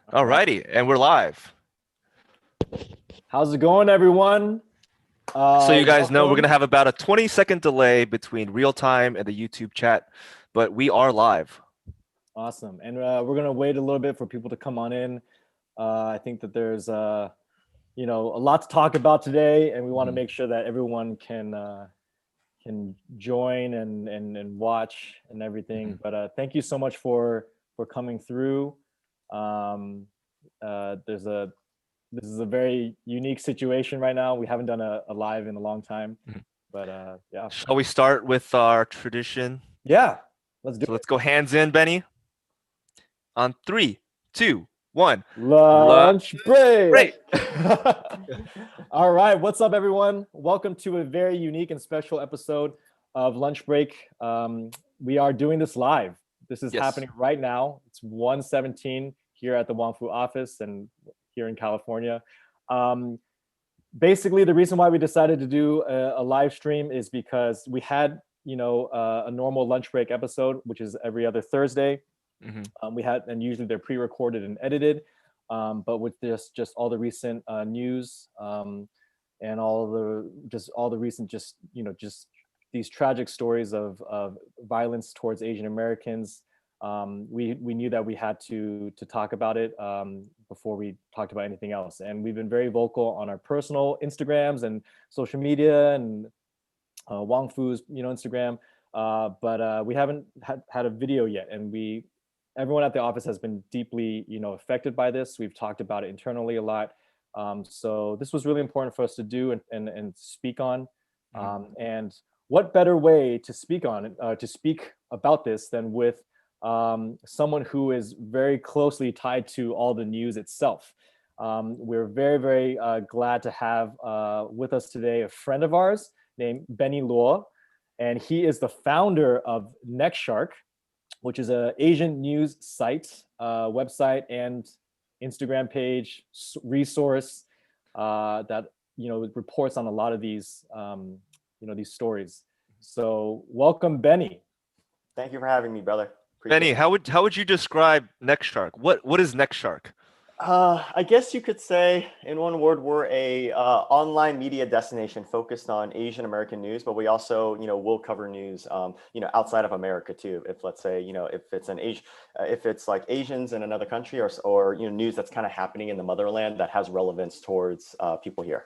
All righty, and we're live. How's it going, everyone? So you guys know we're Welcome. gonna have about a 20-second delay between real time and the YouTube chat, but we are live. Awesome. And we're gonna wait a little bit for people to come on in. I think that there's a lot to talk about today, and we want to make sure that everyone can join and watch and everything. But thank you so much for coming through. Um, there's a This is a very unique situation right now. We haven't done a live in a long time, but yeah. Shall we start with our tradition? Yeah, let's do So let's go hands in, Benny. On 3, 2, 1. lunch break. Great. All right, what's up, everyone? Welcome to a very unique and special episode of Lunch Break. We are doing this live. This is happening right now. It's 1:17 here at the Wangfu office and here in California. Basically, the reason why we decided to do a live stream is because we had, a normal lunch break episode, which is every other Thursday. We had, and usually they're pre-recorded and edited, but with just all the recent news and all the recent just these tragic stories of violence towards Asian Americans. We knew that we had to talk about it before we talked about anything else. And we've been very vocal on our personal Instagrams and social media and Wang Fu's Instagram, but we haven't had a video yet. And everyone at the office has been deeply affected by this. We've talked about it internally a lot. So this was really important for us to do and speak on. And what better way to speak about this than with someone who is very closely tied to all the news itself. We're very, very glad to have with us today a friend of ours named Benny Luo, and he is the founder of NextShark, which is an Asian news site, website, and Instagram page resource that reports on a lot of these these stories. So welcome, Benny. Thank you for having me, brother. Benny, how would you describe NextShark? What is NextShark? I guess you could say, in one word, we're a online media destination focused on Asian American news, but we also, will cover news, outside of America too. If let's say, if it's like Asians in another country, or news that's kind of happening in the motherland that has relevance towards people here.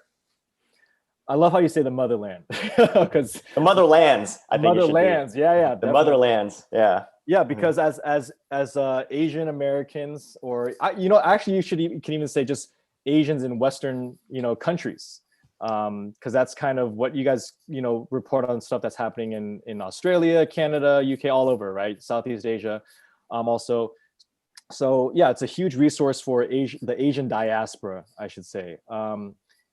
I love how you say the motherland, because the motherlands. I think motherlands. Yeah. The motherlands. Yeah. Yeah, because as Asian Americans, or actually you can even say just Asians in Western countries, because that's kind of what you guys report on, stuff that's happening in Australia, Canada, UK, all over, right? Southeast Asia, also. So yeah, it's a huge resource for the Asian diaspora, I should say,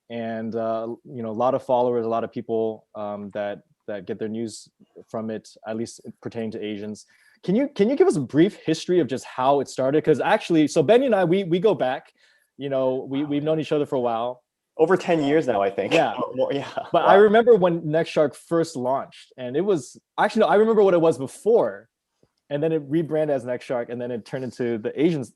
and a lot of followers, a lot of people that get their news from it, at least pertaining to Asians. Can you give us a brief history of just how it started? Because actually, so Benny and I, we go back, we've known each other for a while. Over 10 years now, I think. Yeah. Yeah. But wow. I remember when NextShark first launched, and it was actually, no, I remember what it was before, and then it rebranded as NextShark, and then it turned into the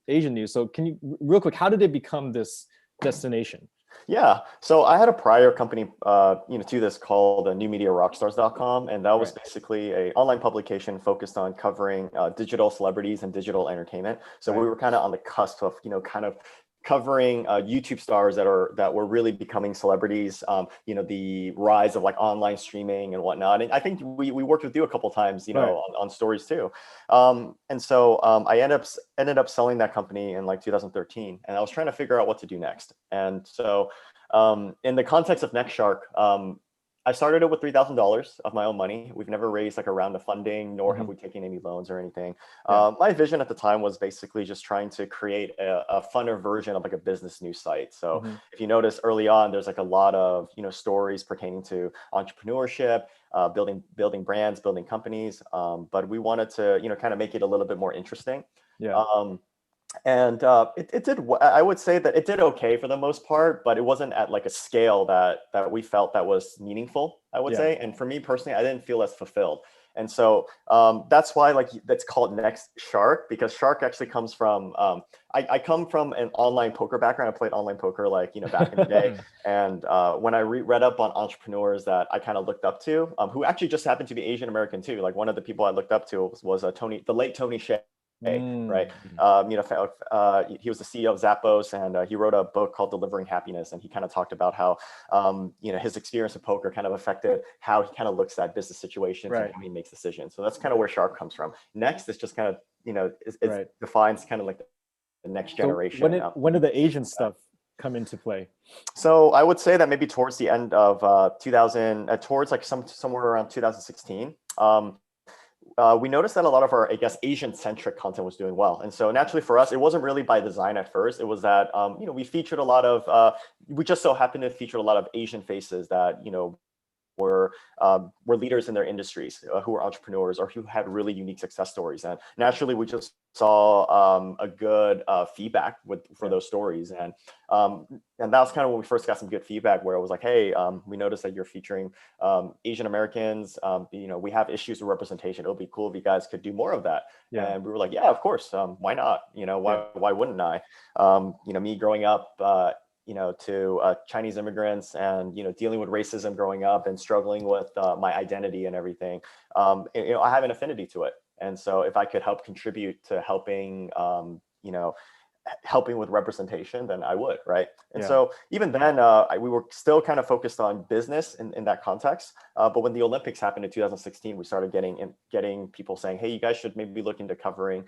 Asian news. So can you, real quick, how did it become this destination? Yeah, so I had a prior company, to this called newmediarockstars.com, and that was basically an online publication focused on covering digital celebrities and digital entertainment. So we were kind of on the cusp of, kind of covering YouTube stars that were really becoming celebrities. The rise of like online streaming and whatnot. And I think we worked with you a couple of times, on stories too. And so I ended up selling that company in like 2013, and I was trying to figure out what to do next. And so in the context of NextShark, I started it with $3,000 of my own money. We've never raised like a round of funding, nor have we taken any loans or anything. My vision at the time was basically just trying to create a funner version of like a business news site. So if you notice early on, there's like a lot of, stories pertaining to entrepreneurship, building brands, building companies. But we wanted to, kind of make it a little bit more interesting. Yeah. And it did. I would say that it did okay for the most part, but it wasn't at like a scale that we felt that was meaningful, I would say. And for me personally, I didn't feel as fulfilled. And so that's why like that's called NextShark, because shark actually comes from I come from an online poker background. I played online poker like back in the day, and when I read up on entrepreneurs that I kind of looked up to, who actually just happened to be Asian American too. Like one of the people I looked up to was the late Tony Hsieh. Right. He was the CEO of Zappos, and he wrote a book called Delivering Happiness. And he kind of talked about how, his experience of poker kind of affected how he kind of looks at business situations and how he makes decisions. So that's kind of where Shark comes from. Next is just kind of, it defines kind of like the next generation. So when did the Asian stuff come into play? So I would say that maybe towards the end of 2000, towards like somewhere around 2016. We noticed that a lot of our, I guess, Asian-centric content was doing well. And so naturally for us, it wasn't really by design at first. It was that, we featured a lot of, we just so happened to feature a lot of Asian faces that, were leaders in their industries, who were entrepreneurs or who had really unique success stories. And naturally, we just saw a good feedback for those stories. And that was kind of when we first got some good feedback, where it was like, hey, we noticed that you're featuring Asian Americans. We have issues with representation. It would be cool if you guys could do more of that. Yeah. And we were like, yeah, of course. Why not? Why wouldn't I? Me growing up, to Chinese immigrants and, dealing with racism growing up and struggling with my identity and everything, I have an affinity to it. And so if I could help contribute to helping, helping with representation, then I would, right? And so even then, we were still kind of focused on business in that context. But when the Olympics happened in 2016, we started getting people saying, hey, you guys should maybe look into covering,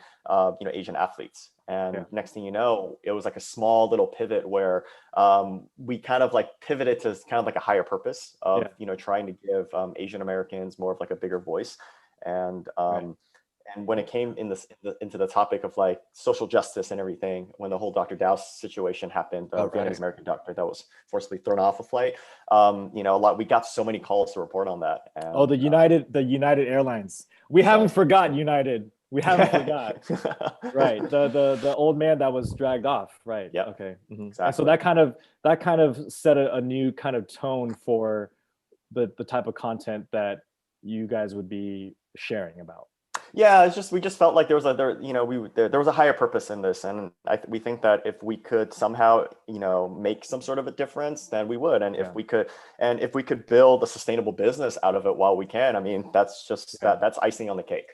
Asian athletes. And next thing you know, it was like a small little pivot where we kind of like pivoted to kind of like a higher purpose of, trying to give Asian Americans more of like a bigger voice. And and when it came into the topic of like social justice and everything, when the whole Dr. Dow's situation happened, the Vietnamese American doctor that was forcibly thrown off a flight, we got so many calls to report on that. And, the United Airlines. We haven't forgotten United. We haven't forgot. Right. The old man that was dragged off. Right. Yeah. Okay. Mm-hmm. Exactly. And so that kind of set a new kind of tone for the type of content that you guys would be sharing about. Yeah, it's just we just felt like there was a higher purpose in this, and we think that if we could somehow make some sort of a difference, then we would. And if we could build a sustainable business out of it while we can, I mean, that's just that's icing on the cake.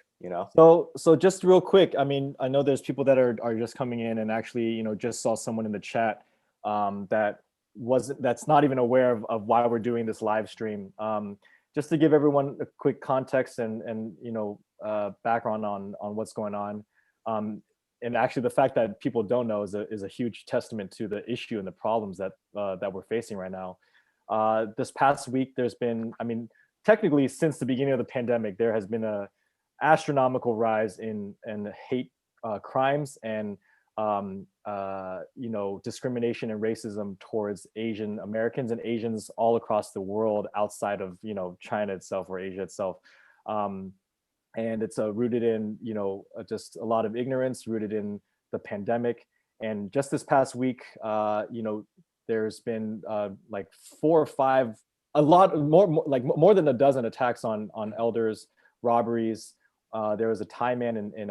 So just real quick, I mean, I know there's people that are just coming in and actually just saw someone in the chat that's not even aware of why we're doing this live stream. Just to give everyone a quick context and background on what's going on, and actually the fact that people don't know is a huge testament to the issue and the problems that we're facing right now. This past week, there's been, I mean, technically since the beginning of the pandemic, there has been a astronomical rise in hate crimes and discrimination and racism towards Asian Americans and Asians all across the world outside of China itself or Asia itself, and it's rooted in just a lot of ignorance, rooted in the pandemic. And just this past week, there's been like 4 or 5, a lot more, like more than a dozen attacks on elders, robberies. There was a Thai man in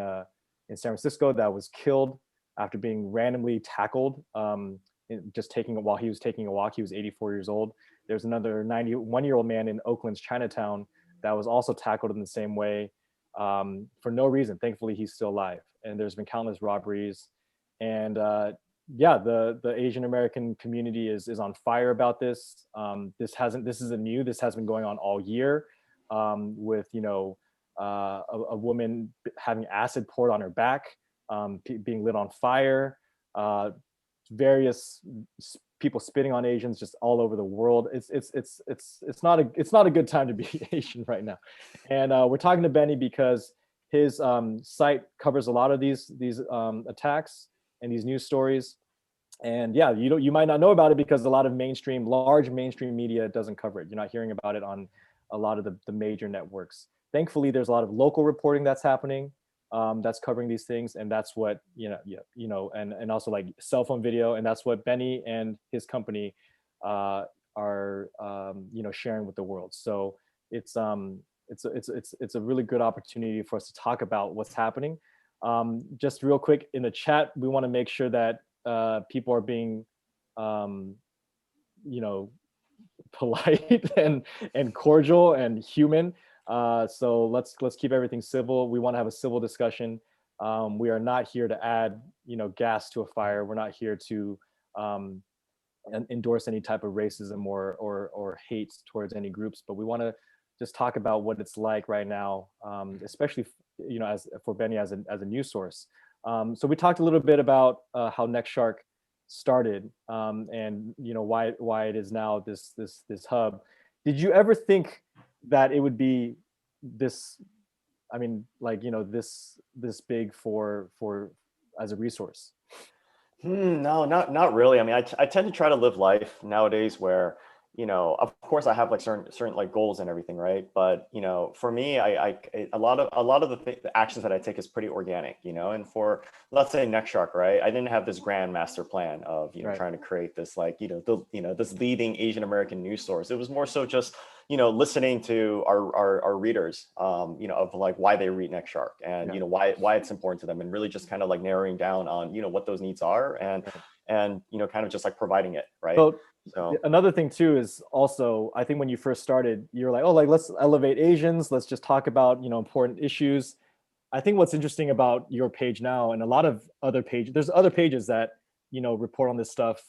San Francisco that was killed after being randomly tackled, while he was taking a walk. He was 84 years old. There's another 91-year-old man in Oakland's Chinatown that was also tackled in the same way for no reason. Thankfully, he's still alive. And there's been countless robberies. And the Asian American community is on fire about this. This isn't new. This has been going on all year, with a woman having acid poured on her back, being lit on fire, various people spitting on Asians just all over the world. It's not a good time to be Asian right now. And we're talking to Benny because his site covers a lot of these attacks and these news stories. And yeah, you might not know about it because a lot of large mainstream media doesn't cover it. You're not hearing about it on a lot of the major networks. Thankfully, there's a lot of local reporting that's happening, that's covering these things, and that's what and also like cell phone video, and that's what Benny and his company are sharing with the world. So it's it's a really good opportunity for us to talk about what's happening. Just real quick in the chat, we want to make sure that people are being, you know, polite and cordial and human. So let's keep everything civil. We want to have a civil discussion. We are not here to add, you know, gas to a fire. We're not here to endorse any type of racism or hate towards any groups, but we want to just talk about what it's like right now, especially, you know, as for Benny as a news source. So we talked a little bit about how NextShark started, and you know why it is now this hub. Did you ever think that it would be this? I mean, like, you know, this big for as a resource? No, not really. I mean, I tend to try to live life nowadays where, you know, of course I have like certain like goals and everything, right? But you know, for me, a lot of the actions that I take is pretty organic, you know. And for, let's say, NextShark, right? I didn't have this grand master plan of, you know, Right. trying to create this, like, this leading Asian American news source. It was more so just, you know, listening to our readers, you know, of like why they read NextShark and, Yeah. you know, why it's important to them, and really just kind of like narrowing down on, you know, what those needs are, and you know, kind of just like providing it, right? So another thing too is also, I think when you first started, you're like, oh, like, let's elevate Asians. Let's just talk about, you know, important issues. I think what's interesting about your page now, and a lot of other pages, there's other pages that, you know, report on this stuff.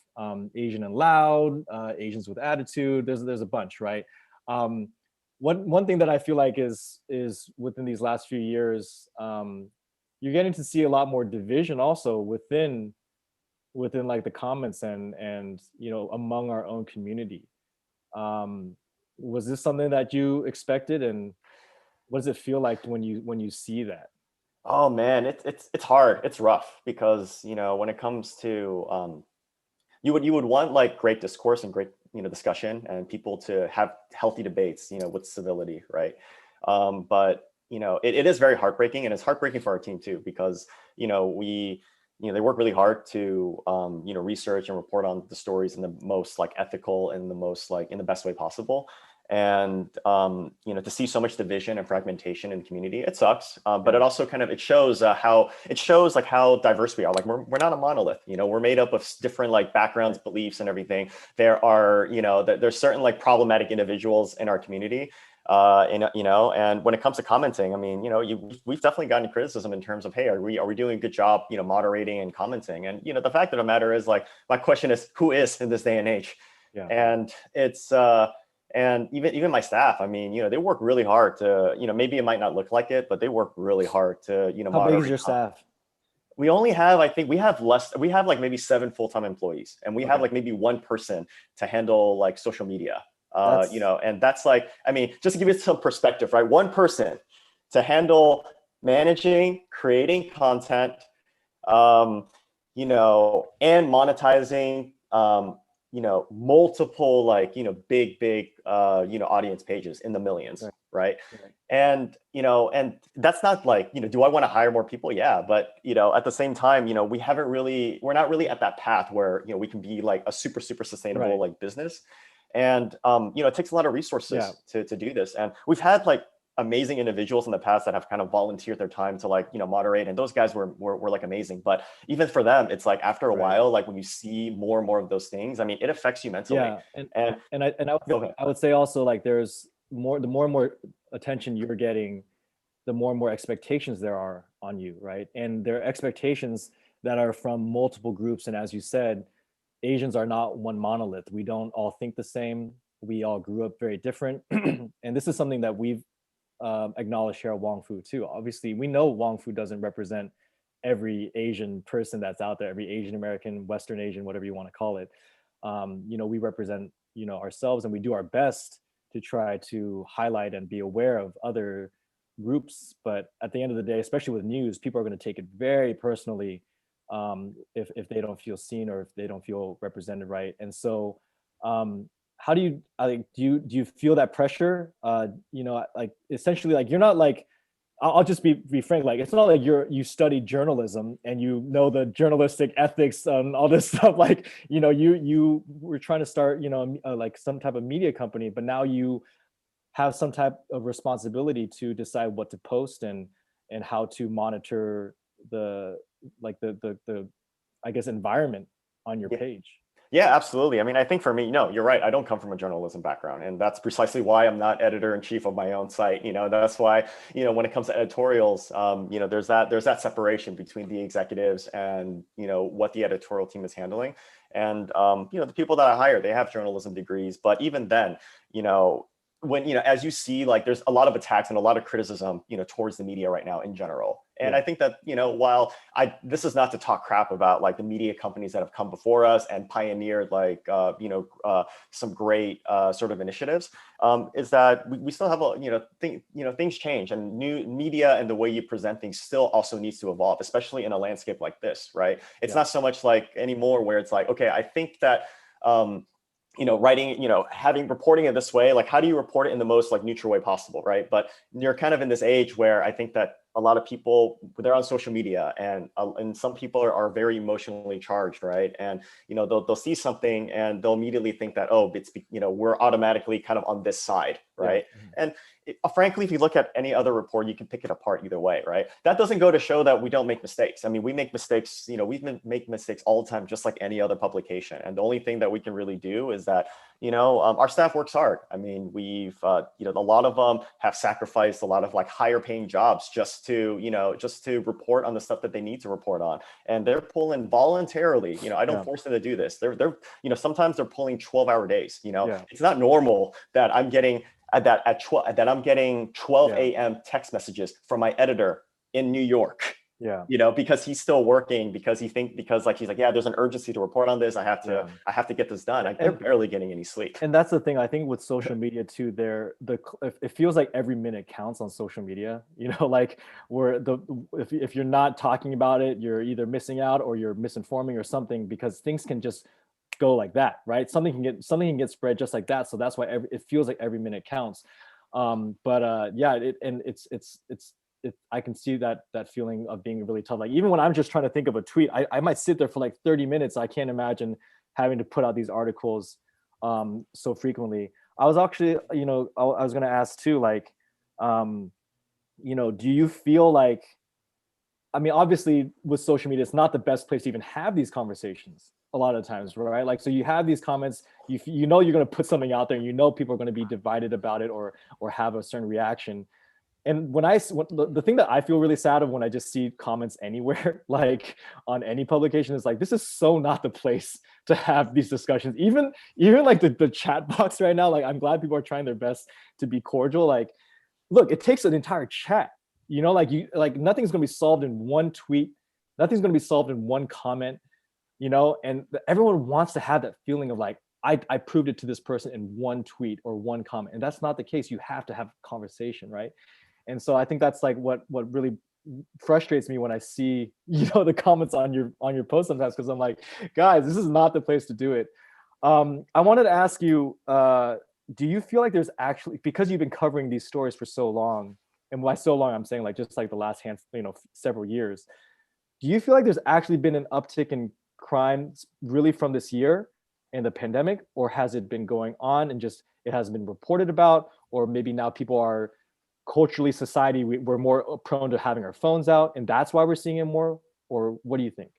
Asian and Loud, Asians with Attitude. There's a bunch, right? One thing that I feel like is within these last few years, you're getting to see a lot more division also within like the comments and you know, among our own community. Was this something that you expected, and what does it feel like when you see that? Oh man, it's hard. It's rough because, you know, when it comes to, you would want like great discourse and great, you know, discussion and people to have healthy debates, you know, with civility, right? But you know, it is very heartbreaking, and it's heartbreaking for our team too, because, you know, they work really hard to, you know, research and report on the stories in the most like ethical and the most like in the best way possible. And you know, to see so much division and fragmentation in the community, it sucks. But it also kind of, it shows like how diverse we are. Like we're not a monolith, you know, we're made up of different like backgrounds, beliefs, and everything. There are, you know, there's certain like problematic individuals in our community. And you know, and when it comes to commenting, I mean, you know, we've definitely gotten criticism in terms of, hey, are we doing a good job, you know, moderating and commenting? And you know, the fact of the matter is, like, my question is, who is in this day and age? Yeah. And it's and even my staff, I mean, you know, they work really hard to, you know, maybe it might not look like it, but they work really hard to, you know, How big moderate is your staff? We only have, I think we have like maybe 7 full-time employees, and we have like maybe 1 person to handle like social media. You know, and that's like, I mean, just to give it some perspective, right? 1 person to handle managing, creating content, you know, and monetizing, you know, multiple like, you know, big, you know, audience pages in the millions, right? And, you know, and that's not like, you know, do I want to hire more people? Yeah. But, you know, at the same time, you know, we're not really at that path where, you know, we can be like a super sustainable like business. And, you know, it takes a lot of resources to do this. And we've had like amazing individuals in the past that have kind of volunteered their time to like, you know, moderate. And those guys were like amazing. But even for them, it's like after a while, like when you see more and more of those things, I mean, it affects you mentally. Yeah. I would say also, like, there's the more and more attention you're getting, the more and more expectations there are on you, right? And there are expectations that are from multiple groups. And as you said, Asians are not one monolith. We don't all think the same. We all grew up very different. And this is something that we've acknowledged here at Wong Fu too. Obviously, we know Wong Fu doesn't represent every Asian person that's out there, every Asian American, Western Asian, whatever you want to call it. You know, we represent, you know, ourselves, and we do our best to try to highlight and be aware of other groups. But at the end of the day, especially with news, people are going to take it very personally if they don't feel seen or if they don't feel represented right. And so how do you, do you feel that pressure? You know, like, essentially, like, you're not like, I'll just be frank, like, it's not like you studied journalism and you know the journalistic ethics and all this stuff. Like, you know, you were trying to start, you know, like some type of media company, but now you have some type of responsibility to decide what to post and how to monitor the I guess environment on your page. Yeah, absolutely. I mean, I think for me, no, you're right. I don't come from a journalism background, and that's precisely why I'm not editor-in-chief of my own site. That's why, when it comes to editorials, there's that separation between the executives and, what the editorial team is handling. And, the people that I hire, they have journalism degrees, but even then, when, as you see, like there's a lot of attacks and a lot of criticism, towards the media right now in general. And I think that, while this is not to talk crap about like the media companies that have come before us and pioneered like, some great sort of initiatives, is that we still have things change, and new media and the way you present things still also needs to evolve, especially in a landscape like this, right? It's not so much like anymore where it's like, okay, I think that, writing, reporting it this way, like how do you report it in the most like neutral way possible, right? But you're kind of in this age where I think that a lot of people, they're on social media, and some people are very emotionally charged, right? And they'll see something and they'll immediately think that, oh, it's we're automatically kind of on this side, right? And frankly, if you look at any other report, you can pick it apart either way, right? That doesn't go to show that we don't make mistakes. I mean, we make mistakes, make mistakes all the time, just like any other publication. And the only thing that we can really do is that, our staff works hard. I mean, we've, a lot of them have sacrificed a lot of like higher paying jobs just to report on the stuff that they need to report on. And they're pulling voluntarily, I don't force them to do this. They're sometimes they're pulling 12-hour days, It's not normal that I'm getting I'm getting 12 a.m. text messages from my editor in New York. Because he's still working, because he's like, yeah, there's an urgency to report on this. I have to get this done. They're barely getting any sleep. And that's the thing. I think with social media too, it feels like every minute counts on social media. Like if you're not talking about it, you're either missing out or you're misinforming or something, because things can just go like that, right? Something can get spread just like that. So that's why it feels like every minute counts. I can see that feeling of being really tough. Like even when I'm just trying to think of a tweet, I might sit there for like 30 minutes. I can't imagine having to put out these articles so frequently. I was actually, I was going to ask too, like, do you feel like, I mean, obviously with social media, it's not the best place to even have these conversations a lot of times, right? Like, so you have these comments, you're going to put something out there, and people are going to be divided about it or have a certain reaction. And the thing that I feel really sad of when I just see comments anywhere, like on any publication, is like, this is so not the place to have these discussions. Even like the chat box right now, like I'm glad people are trying their best to be cordial. Like, look, it takes an entire chat, like nothing's going to be solved in one tweet. Nothing's going to be solved in one comment, and everyone wants to have that feeling of like, I proved it to this person in one tweet or one comment. And that's not the case. You have to have a conversation, right? And so I think that's like what really frustrates me when I see, the comments on your post sometimes, because I'm like, guys, this is not the place to do it. I wanted to ask you, do you feel like there's actually, because you've been covering these stories for so long, and by so long, I'm saying like just like the last several years, do you feel like there's actually been an uptick in crime really from this year and the pandemic, or has it been going on and just it hasn't been reported about, or maybe now people are culturally, society, we're more prone to having our phones out, and that's why we're seeing it more? Or what do you think?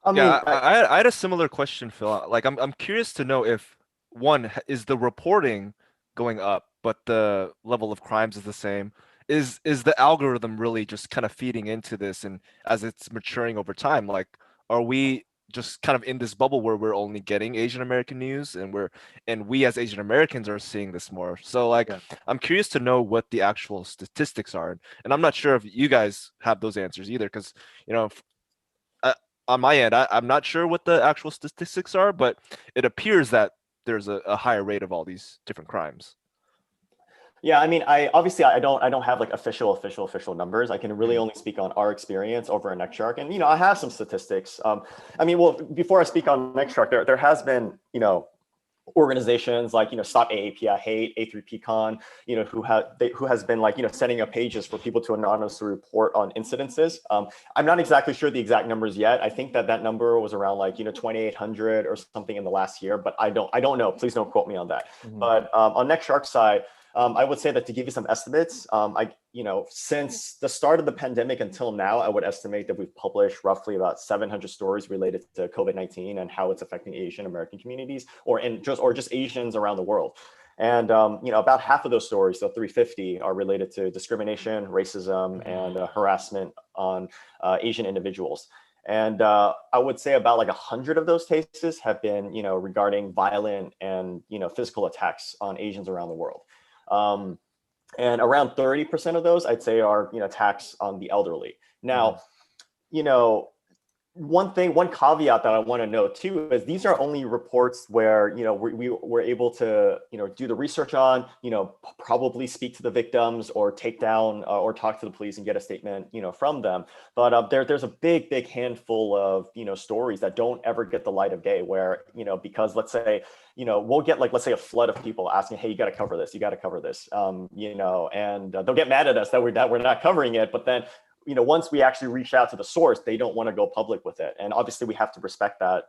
I had a similar question, Phil. Like, I'm curious to know if is the reporting going up, but the level of crimes is the same. Is the algorithm really just kind of feeding into this, and as it's maturing over time, like, are we just kind of in this bubble where we're only getting Asian American news, and we as Asian Americans are seeing this more? So like, I'm curious to know what the actual statistics are, and I'm not sure if you guys have those answers either, because on my end, I'm not sure what the actual statistics are, but it appears that there's a higher rate of all these different crimes. Yeah, I mean, I don't have like official numbers. I can really only speak on our experience over at NextShark, and I have some statistics. I mean, well, before I speak on NextShark, there has been organizations like Stop AAPI Hate, A3PCon, who has been like setting up pages for people to anonymously report on incidences. I'm not exactly sure the exact numbers yet. I think that number was around like 2,800 or something in the last year, but I don't know. Please don't quote me on that. Mm-hmm. But on NextShark side, I would say that to give you some estimates, since the start of the pandemic until now, I would estimate that we've published roughly about 700 stories related to COVID-19 and how it's affecting Asian American communities or just Asians around the world. And about half of those stories, so 350, are related to discrimination, racism, and harassment on Asian individuals. And I would say about like 100 of those cases have been, regarding violent and, physical attacks on Asians around the world. And around 30% of those, I'd say, are, attacks on the elderly. Now, one caveat that I want to note too is these are only reports where we were able to do the research on, probably speak to the victims or take down or talk to the police and get a statement from them. But there's a big handful of stories that don't ever get the light of day, where because let's say we'll get let's say a flood of people asking, hey, you got to cover this, and they'll get mad at us that we're not covering it, but then once we actually reach out to the source, they don't want to go public with it. And obviously we have to respect that,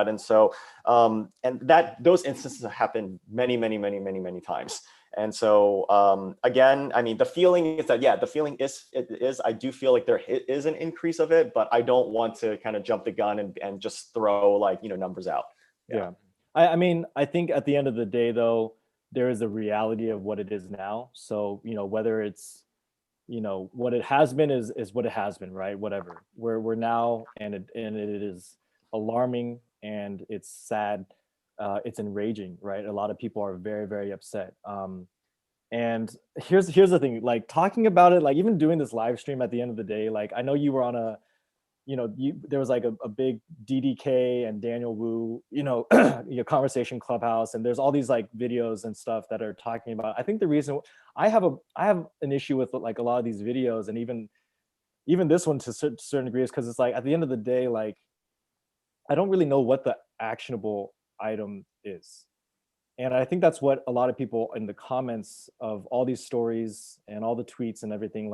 And so, and those instances have happened many times. And so, again, I mean, the feeling is that, I do feel like there is an increase of it, but I don't want to kind of jump the gun and just throw numbers out. Yeah. I mean, I think at the end of the day, though, there is a reality of what it is now. So, whether it's, what it has been is what it has been, right? Whatever. We're now, and it is alarming, and it's sad, it's enraging, right? A lot of people are very upset. And here's the thing, talking about it, even doing this live stream at the end of the day, I know you were on a, there was a big DDK and Daniel Wu, conversation clubhouse, and there's all these videos and stuff that are talking about. I think the reason I have an issue with a lot of these videos, and even this one to a certain degree, is because it's at the end of the day, I don't really know what the actionable item is. And I think that's what a lot of people in the comments of all these stories and all the tweets and everything,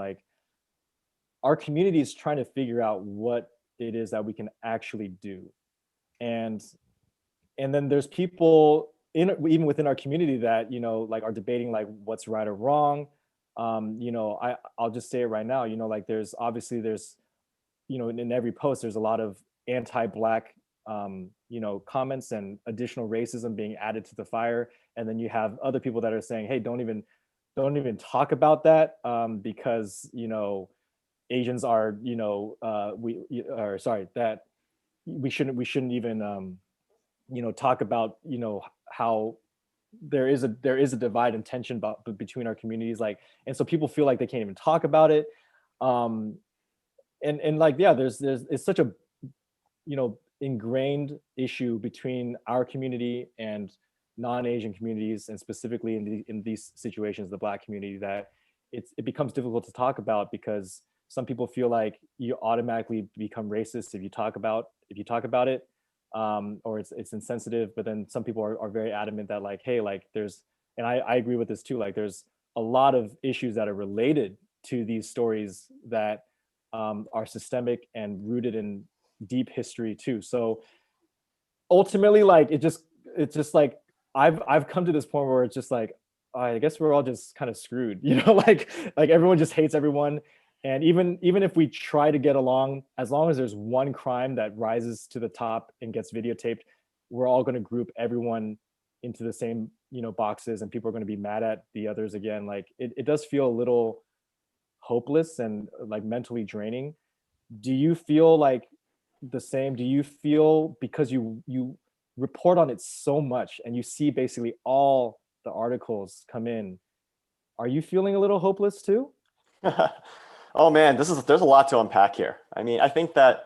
our community is trying to figure out what it is that we can actually do. And then there's people even within our community that, are debating what's right or wrong. I'll just say it right now, there's in every post, there's a lot of anti-Black, comments and additional racism being added to the fire. And then you have other people that are saying, hey, don't even talk about that, because, Asians are, that we shouldn't even, talk about, how there is a divide and tension between our communities, and so people feel like they can't even talk about it. And there's it's such a, ingrained issue between our community and non-Asian communities, and specifically in these situations, the Black community, that it becomes difficult to talk about, because some people feel like you automatically become racist if you talk about it, or it's insensitive. But then some people are very adamant that hey, there's, and I agree with this too, there's a lot of issues that are related to these stories that are systemic and rooted in deep history too. So ultimately, it's just I've come to this point where it's just I guess we're all just kind of screwed, everyone just hates everyone. And even if we try to get along, as long as there's one crime that rises to the top and gets videotaped, we're all going to group everyone into the same, boxes, and people are going to be mad at the others again. It does feel a little hopeless and mentally draining. Do you feel the same? Do you feel, because you report on it so much and you see basically all the articles come in, are you feeling a little hopeless too? Oh man, there's a lot to unpack here. I mean, I think that,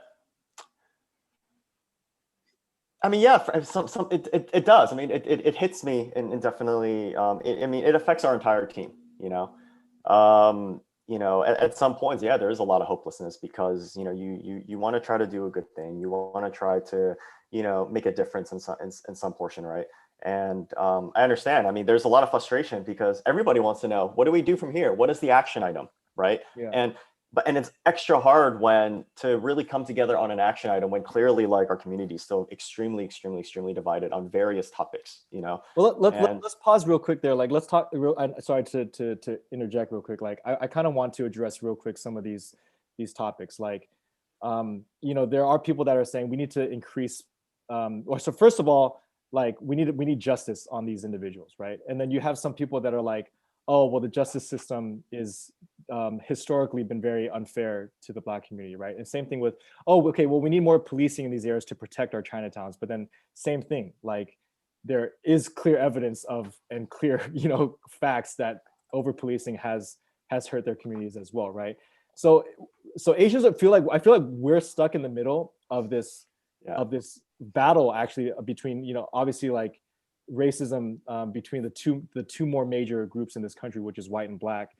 yeah, it does. I mean, it hits me, and definitely, it affects our entire team. At some points, yeah, there is a lot of hopelessness, because you want to try to do a good thing, you want to try to make a difference in some portion, right? And I understand. I mean, there's a lot of frustration, because everybody wants to know, what do we do from here? What is the action item, right? Yeah. And and it's extra hard when to really come together on an action item when clearly like our community is still extremely divided on various topics, you know. Well, And let's pause real quick there. Like, let's talk real. Sorry to interject real quick. Like, I kind of want to address real quick some of these topics. Like, you know, there are people that are saying we need to increase. Or so first of all, like we need justice on these individuals, right? And then you have some people that are like, oh, well, the justice system is historically been very unfair to the Black community, right? And same thing with, oh, okay, well, we need more policing in these areas to protect our Chinatowns. But then same thing, like there is clear evidence of and clear, you know, facts that over policing has hurt their communities as well, right? So Asians I feel like we're stuck in the middle of this yeah, battle actually between, you know, obviously like racism between the two more major groups in this country, which is white and Black.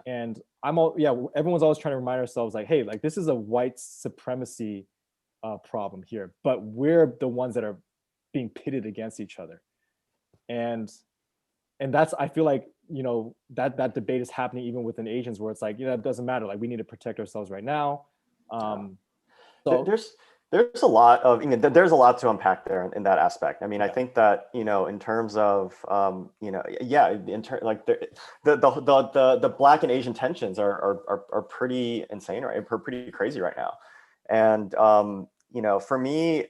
And everyone's always trying to remind ourselves like, hey, like this is a white supremacy problem here, but we're the ones that are being pitted against each other. And that's, I feel like, you know, that debate is happening even within Asians, where it's like, you know, it doesn't matter, like we need to protect ourselves right now. So there's a lot of, I mean, there's a lot to unpack there in that aspect. I mean, I think that, you know, in terms of, you know, yeah, like the Black and Asian tensions are pretty insane, right? Pretty crazy right now. And, you know, for me,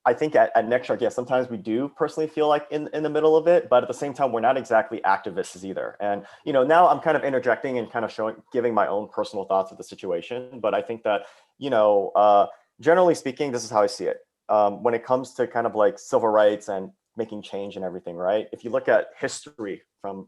I think at NextShark, yeah, sometimes we do personally feel like in the middle of it, but at the same time, we're not exactly activists either. And, you know, now I'm kind of interjecting and kind of giving my own personal thoughts of the situation. But I think that, you know, generally speaking, this is how I see it. When it comes to kind of like civil rights and making change and everything, right? If you look at history from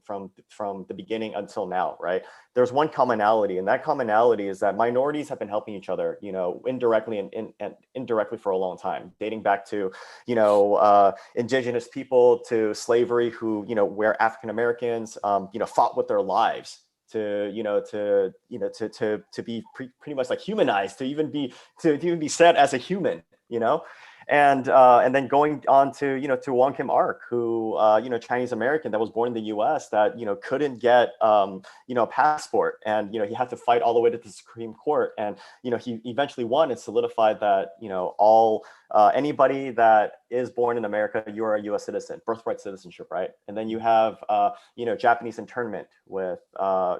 the beginning until now, right? There's one commonality, and that commonality is that minorities have been helping each other, you know, indirectly and indirectly for a long time, dating back to, you know, indigenous people to slavery, who, you know, where African Americans, you know, fought with their lives to be pretty much like humanized, to even be said as a human, you know. And then going on to, you know, to Wong Kim Ark, who, you know, Chinese American that was born in the U.S. that, you know, couldn't get, you know, a passport, and, you know, he had to fight all the way to the Supreme Court, and, you know, he eventually won and solidified that, you know, anybody that is born in America, you are a U.S. citizen, birthright citizenship, right? And then you have, you know, Japanese internment with,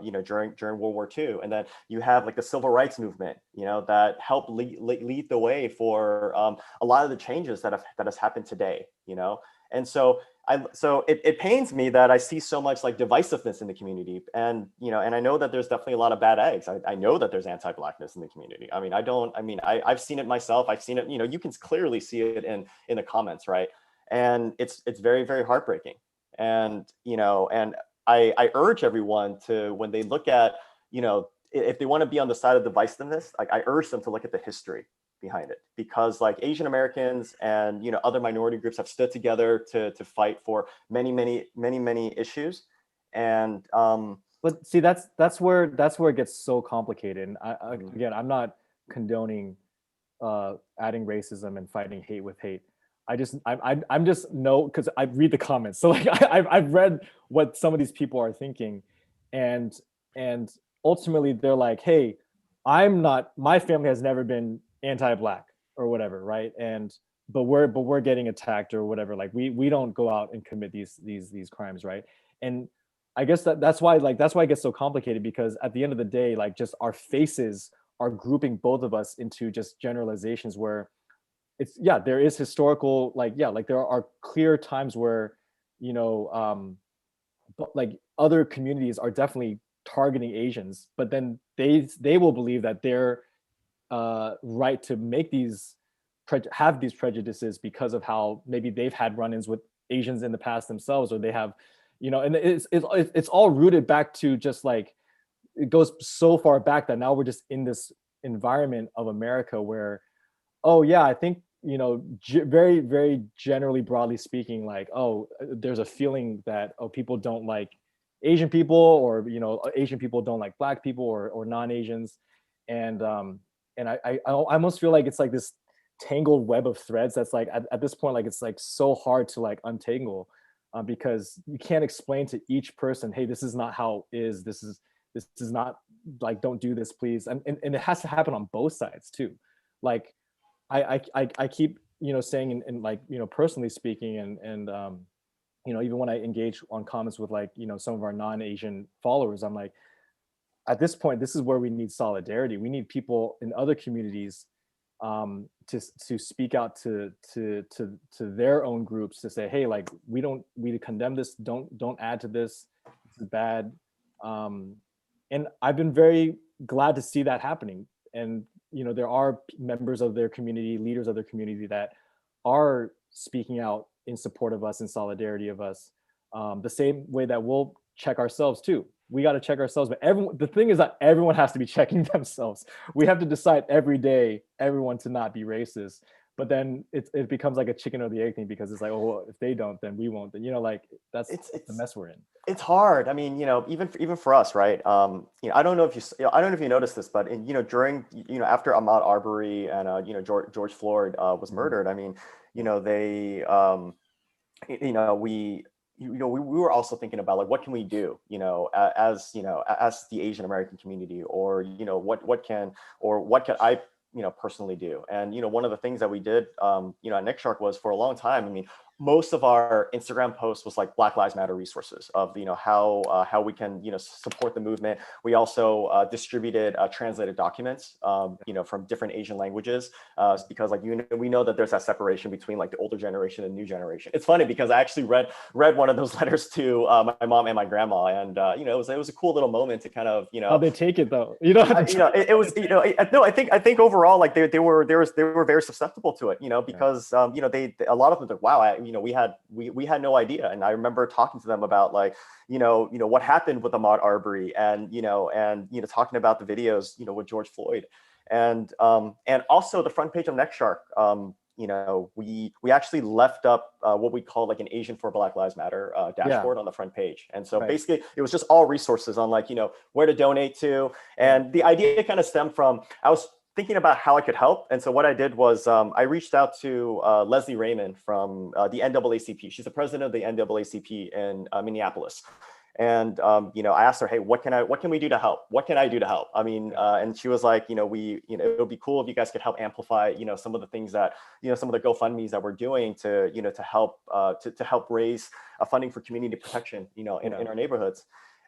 you know, during World War II, and then you have like the civil rights movement, you know, that helped lead the way for a lot of the changes that has happened today, you know. And so it pains me that I see so much like divisiveness in the community, and, you know, and I know that there's definitely a lot of bad eggs. I know that there's anti-Blackness in the community. I mean, I've seen it myself. I've seen it, you know, you can clearly see it in the comments, right? And it's very heartbreaking. And, you know, and I urge everyone to, when they look at, you know, if they want to be on the side of divisiveness, like I urge them to look at the history behind it, because like Asian Americans and, you know, other minority groups have stood together to fight for many issues. And but see, that's where it gets so complicated. And again, I'm not condoning adding racism and fighting hate with hate. I'm just no, because I read the comments. So like I've read what some of these people are thinking, and ultimately they're like, hey, my family has never been anti-Black or whatever, right? And but we're getting attacked or whatever. Like we don't go out and commit these crimes, right? And I guess that's why it gets so complicated, because at the end of the day, like just our faces are grouping both of us into just generalizations where it's, yeah, there is historical, like, yeah, like there are clear times where, you know, but like other communities are definitely targeting Asians, but then they will believe that they're right to make have these prejudices because of how maybe they've had run-ins with Asians in the past themselves, or they have, you know, and it's all rooted back to just like, it goes so far back that now we're just in this environment of America where, oh yeah, I think, you know, very generally, broadly speaking, like, oh, there's a feeling that, oh, people don't like Asian people, or, you know, Asian people don't like Black people or non-Asians. And I almost feel like it's like this tangled web of threads that's like at this point, like it's like so hard to like untangle, because you can't explain to each person, hey, this is not how it is, this is not like, don't do this, please. And it has to happen on both sides too. Like I keep, saying, and like, personally speaking, and even when I engage on comments with, like, some of our non-Asian followers, I'm like, at this point, this is where we need solidarity. We need people in other communities to speak out to their own groups, to say, hey, like, we condemn this. Don't add to this. This is bad. And I've been very glad to see that happening. And there are members of their community, leaders of their community, that are speaking out in support of us, in solidarity of us, the same way that we'll check ourselves too. We got to check ourselves, but the thing is that everyone has to be checking themselves. We have to decide every day, everyone, to not be racist. But then it becomes like a chicken or the egg thing, because it's like, oh, well, if they don't, then we won't. Then, like, that's the mess we're in. It's hard. I mean, even for us, right? I don't know if you noticed this, but during, after Ahmaud Arbery and George Floyd was murdered. I mean, they we were also thinking about, like, what can we do, as the Asian American community, or what can I personally do. And one of the things that we did at NextShark was, for a long time, I mean, most of our Instagram posts was like Black Lives Matter resources of how we can support the movement. We also distributed translated documents from different Asian languages, because, like, we know that there's that separation between, like, the older generation and new generation. It's funny because I actually read one of those letters to my mom and my grandma, and it was a cool little moment to kind of how they take it though. it was no, I think overall, like, they were very susceptible to it, because they a lot of them like, wow, we had no idea. And I remember talking to them about, like, what happened with Ahmaud Arbery, and talking about the videos, with George Floyd, and also the front page of NextShark. We actually left up what we call, like, an Asian for Black Lives Matter dashboard on the front page. And so basically it was just all resources on, like, where to donate to. And the idea kind of stemmed from, I was thinking about how I could help. And so what I did was I reached out to Leslie Raymond from the NAACP. She's the president of the NAACP in Minneapolis. And I asked her, hey, what can we do to help? What can I do to help? I mean, and she was like, it would be cool if you guys could help amplify, some of the things that, some of the GoFundMe's that we're doing to, to help raise funding for community protection, in our neighborhoods.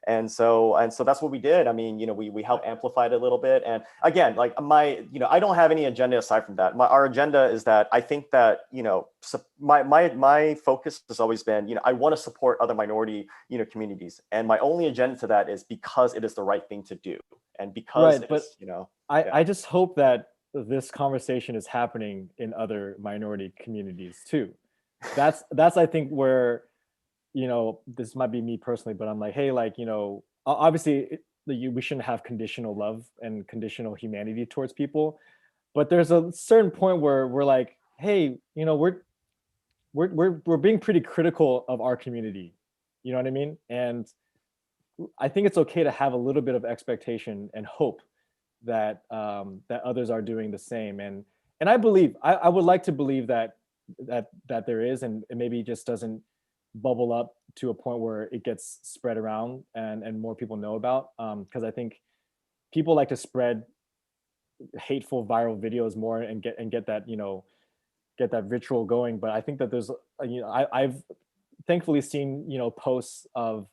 And so that's what we did. I mean, we helped amplify it a little bit. And again, like, I don't have any agenda aside from that. Our agenda is that I think that, my focus has always been, I want to support other minority, communities. And my only agenda to that is because it is the right thing to do. And because I just hope that this conversation is happening in other minority communities too. That's I think where, this might be me personally, but I'm like, hey, like, obviously we shouldn't have conditional love and conditional humanity towards people, but there's a certain point where we're like, hey, we're being pretty critical of our community. You know what I mean? And I think it's okay to have a little bit of expectation and hope that that others are doing the same. And I believe, I would like to believe that there is, and it maybe just doesn't bubble up to a point where it gets spread around and more people know about, because I think people like to spread hateful viral videos more and get that get that ritual going. But I think that there's I've thankfully seen posts of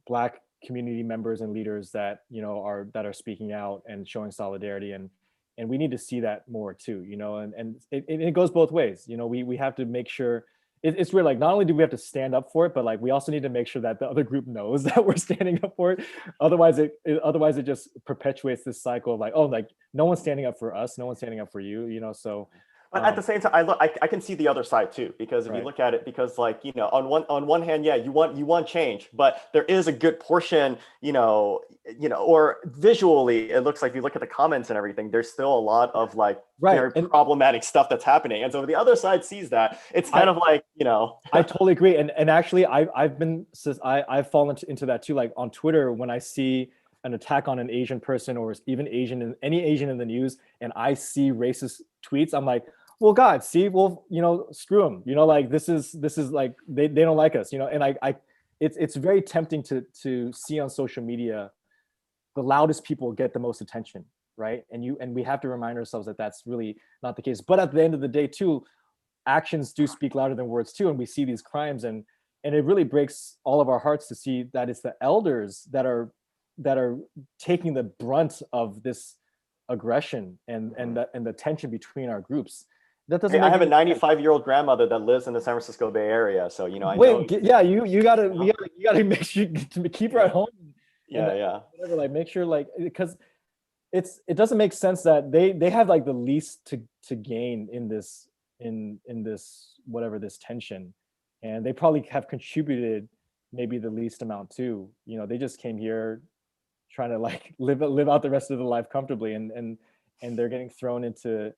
Black community members and leaders that are speaking out and showing solidarity, and we need to see that more too, and it goes both ways. We have to make sure it's weird, like, not only do we have to stand up for it, but, like, we also need to make sure that the other group knows that we're standing up for it. Otherwise it just perpetuates this cycle of, like, oh, like, no one's standing up for us, no one's standing up for you, so. But at the same time, I can see the other side too, because if you look at it, because, like, on one hand, yeah, you want change, but there is a good portion, or visually, it looks like, if you look at the comments and everything, there's still a lot of, like, very problematic stuff that's happening. And so if the other side sees that, it's kind of like, I totally agree. And actually I've fallen into that too. Like, on Twitter, when I see an attack on an Asian person, or even any Asian in the news, and I see racist tweets, I'm like, well, God, see, well, screw them, like, this is like, they don't like us, and it's very tempting to see on social media the loudest people get the most attention, right? And we have to remind ourselves that that's really not the case. But at the end of the day, too, actions do speak louder than words too, and we see these crimes, and it really breaks all of our hearts to see that it's the elders that are taking the brunt of this aggression and the tension between our groups. That doesn't Hey, I make have a any sense. 95-year-old grandmother that lives in the San Francisco Bay Area, so you know I know. Wait, yeah, you gotta make sure to keep her at home. And Yeah. whatever, like make sure, like, because it doesn't make sense that they have like the least to gain in this this whatever this tension, and they probably have contributed maybe the least amount too. You know, they just came here trying to like live out the rest of their life comfortably, and they're getting thrown into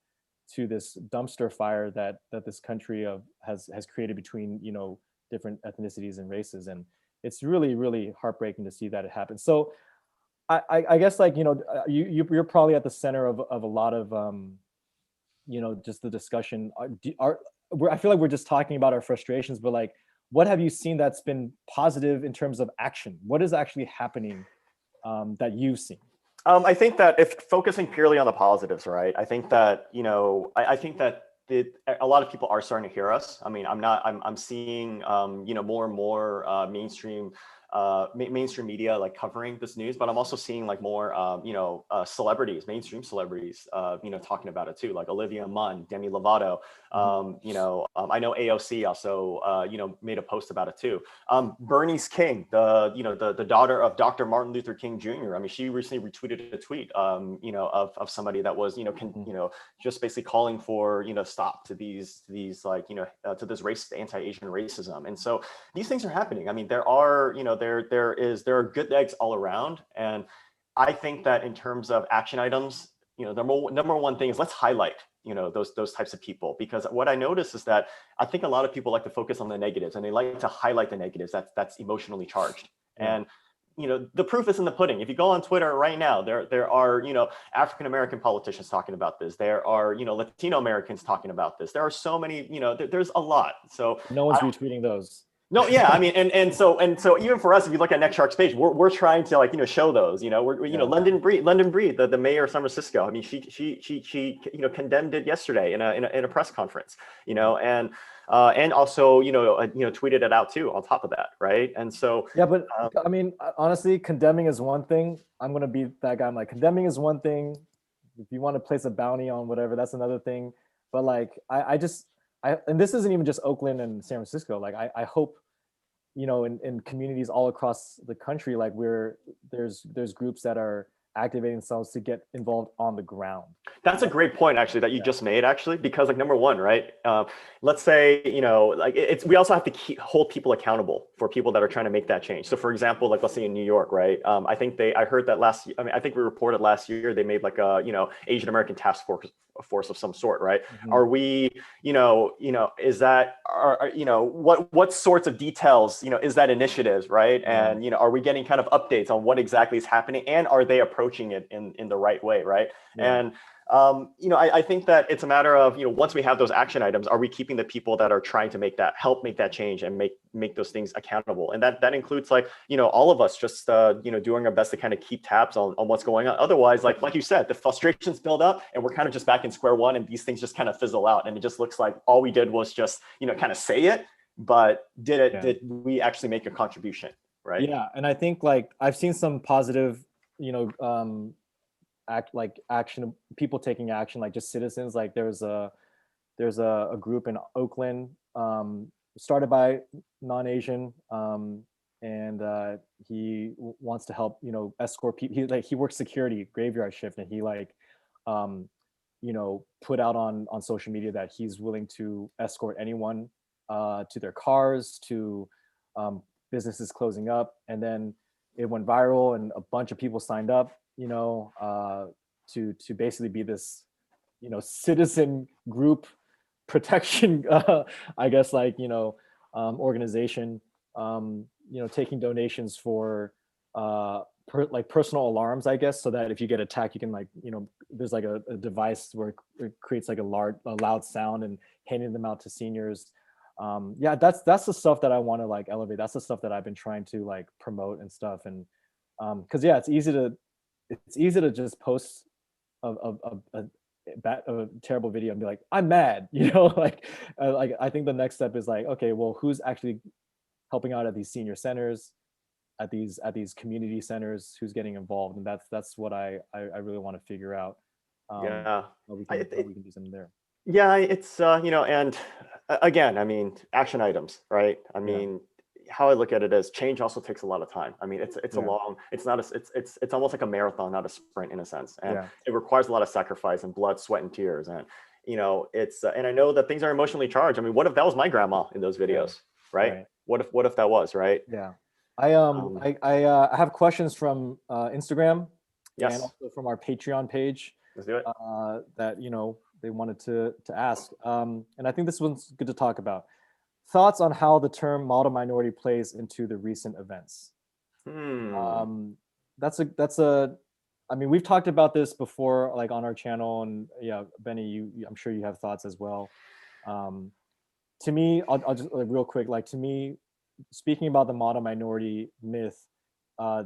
this dumpster fire that this country has created between, you know, different ethnicities and races, and it's really heartbreaking to see that it happens. So I guess, like, you know, you're probably at the center of a lot of you know, just the discussion. I feel like we're just talking about our frustrations, but like, what have you seen that's been positive in terms of action? What is actually happening that you've seen? I think that if focusing purely on the positives, right? I think that, you know, I think that a lot of people are starting to hear us. I mean, I'm seeing, you know, more and more mainstream media like covering this news, but I'm also seeing like more, you know, celebrities, mainstream celebrities, you know, talking about it too, like Olivia Munn, Demi Lovato. You know, I know AOC also, you know, made a post about it too. Bernice King, you know, the daughter of Dr. Martin Luther King Jr. I mean, she recently retweeted a tweet, you know, of somebody that was, you know, you know, just basically calling for, you know, stop to these like, you know, to this anti-Asian racism. And so these things are happening. I mean, there are, you know, there are good eggs all around. And I think that in terms of action items, you know, the number one thing is let's highlight, you know, those types of people, because what I notice is that I think a lot of people like to focus on the negatives, and they like to highlight the negatives that's emotionally charged. Yeah. And you know, the proof is in the pudding. If you go on Twitter right now, there are, you know, African American politicians talking about this. There are, you know, Latino Americans talking about this. There are so many, you know, there's a lot. So no one's retweeting those. No, yeah, I mean, and so even for us, if you look at NextShark's page, we're trying to, like, you know, show those, you know, you know, London Breed, the mayor of San Francisco. I mean, she you know, condemned it yesterday in a press conference, you know, and also, you know, tweeted it out too on top of that, right? And so yeah, but I mean, honestly, condemning is one thing. I'm gonna be that guy. I'm like, condemning is one thing. If you want to place a bounty on whatever, that's another thing. But like, and this isn't even just Oakland and San Francisco. Like, I hope, you know, in communities all across the country, like there's groups that are activating themselves to get involved on the ground. That's a great point, actually, that you just made, actually, because, like, number one, right? Let's say, you know, like, we also have to hold people accountable for people that are trying to make that change. So, for example, like, let's say in New York, right? I think I heard that I think we reported last year they made like a, you know, Asian American task force of some sort, right? Are we, you know, is that, you know, what sorts of details, you know, is that initiative, right? And, you know, are we getting kind of updates on what exactly is happening, and are they approaching it in the right way, right? And you know, I think that it's a matter of, you know, once we have those action items, are we keeping the people that are trying to help make that change and make those things accountable? And that includes, like, you know, all of us just you know, doing our best to kind of keep tabs on what's going on. Otherwise, like you said, the frustrations build up, and we're kind of just back in square one, and these things just kind of fizzle out, and it just looks like all we did was just, you know, kind of say it, but did we actually make a contribution, right? Yeah, and I think, like, I've seen some positive, you know, action, people taking action, like just citizens. Like there's a group in Oakland, started by non-Asian, and he wants to help, you know, escort people. He works security graveyard shift, and he, like, you know, put out on social media that he's willing to escort anyone to their cars, to businesses closing up. And then it went viral, and a bunch of people signed up, you know, to basically be this, you know, citizen group protection, I guess, like, you know, organization, you know, taking donations for like personal alarms, I guess, so that if you get attacked, you can, like, you know, there's like a device where it creates like a loud sound, and handing them out to seniors. Yeah, that's the stuff that I want to like elevate. That's the stuff that I've been trying to like promote and stuff. And because yeah, it's easy to just post a terrible video and be like, I'm mad, you know, like I think the next step is like, okay, well, who's actually helping out at these senior centers, at these community centers, who's getting involved, and that's what I really want to figure out. Yeah. How we can do something there. Yeah, it's and again, I mean, action items, right? I Yeah. mean, how I look at it is change also takes a lot of time. I mean, it's a Yeah. long, it's not a, it's almost like a marathon, not a sprint in a sense, and Yeah. it requires a lot of sacrifice and blood, sweat, and tears. And it's and I know that things are emotionally charged. I mean, what if that was my grandma in those Yeah. videos, right? Right. What if that was, right? Yeah. Um, I have questions from Instagram and yes, also from our Patreon page let's do it. that they wanted to ask. And I think this one's good to talk about. Thoughts on how the term model minority plays into the recent events. Hmm. That's a I mean, we've talked about this before, like on our channel, and yeah, Benny, I'm sure you have thoughts as well. Um, to me, I'll just like real quick, like to me, speaking about the model minority myth,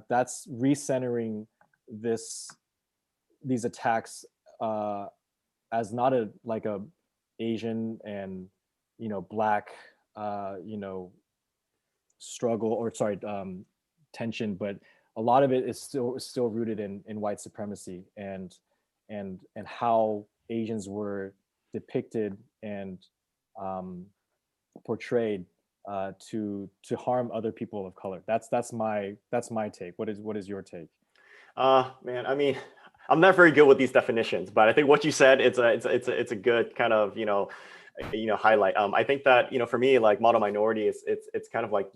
that's recentering this these attacks as not a like a Asian and black struggle, or sorry, tension, but a lot of it is still rooted in white supremacy and how Asians were depicted and portrayed to harm other people of color. That's my take. What is your take? Man, I mean, I'm not very good with these definitions, but I think what you said, it's a good kind of, highlight. I think that, for me, like model minority it's kind of like,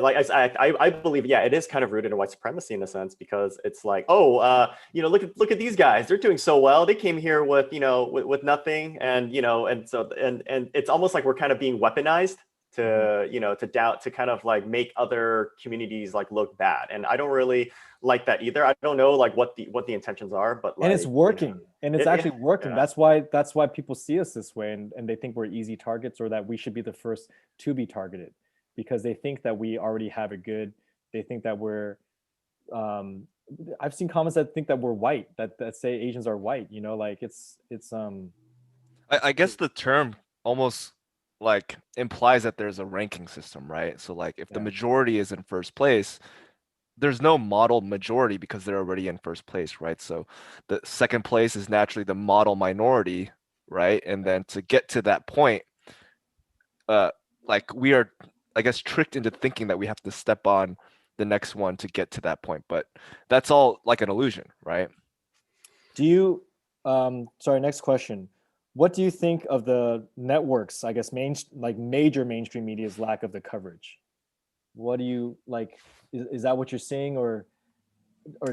like I believe, yeah, it is kind of rooted in white supremacy in a sense, because it's like, oh, look at these guys, they're doing so well. They came here with, with nothing, and and so and it's almost like we're kind of being weaponized to to doubt, to kind of like make other communities like look bad, and I don't really like that either. I don't know like what the intentions are, but And it's like working, and it's actually working. yeah. That's why people see us this way, and they think we're easy targets, or that we should be the first to be targeted, because they think that we already have it good. They think that we're um I've seen comments that think that we're white, that say Asians are white, like it's I guess the term almost like implies that there's a ranking system, right? So like if the yeah. majority is in first place, there's no model majority because they're already in first place, right? So the second place is naturally the model minority, right? And then to get to that point, uh, like we are, I guess, tricked into thinking that we have to step on the next one to get to that point, but that's all like an illusion, right? Do you sorry, next question. What do you think of the networks, I guess major mainstream media's lack of the coverage? What do you like? Is that what you're seeing, or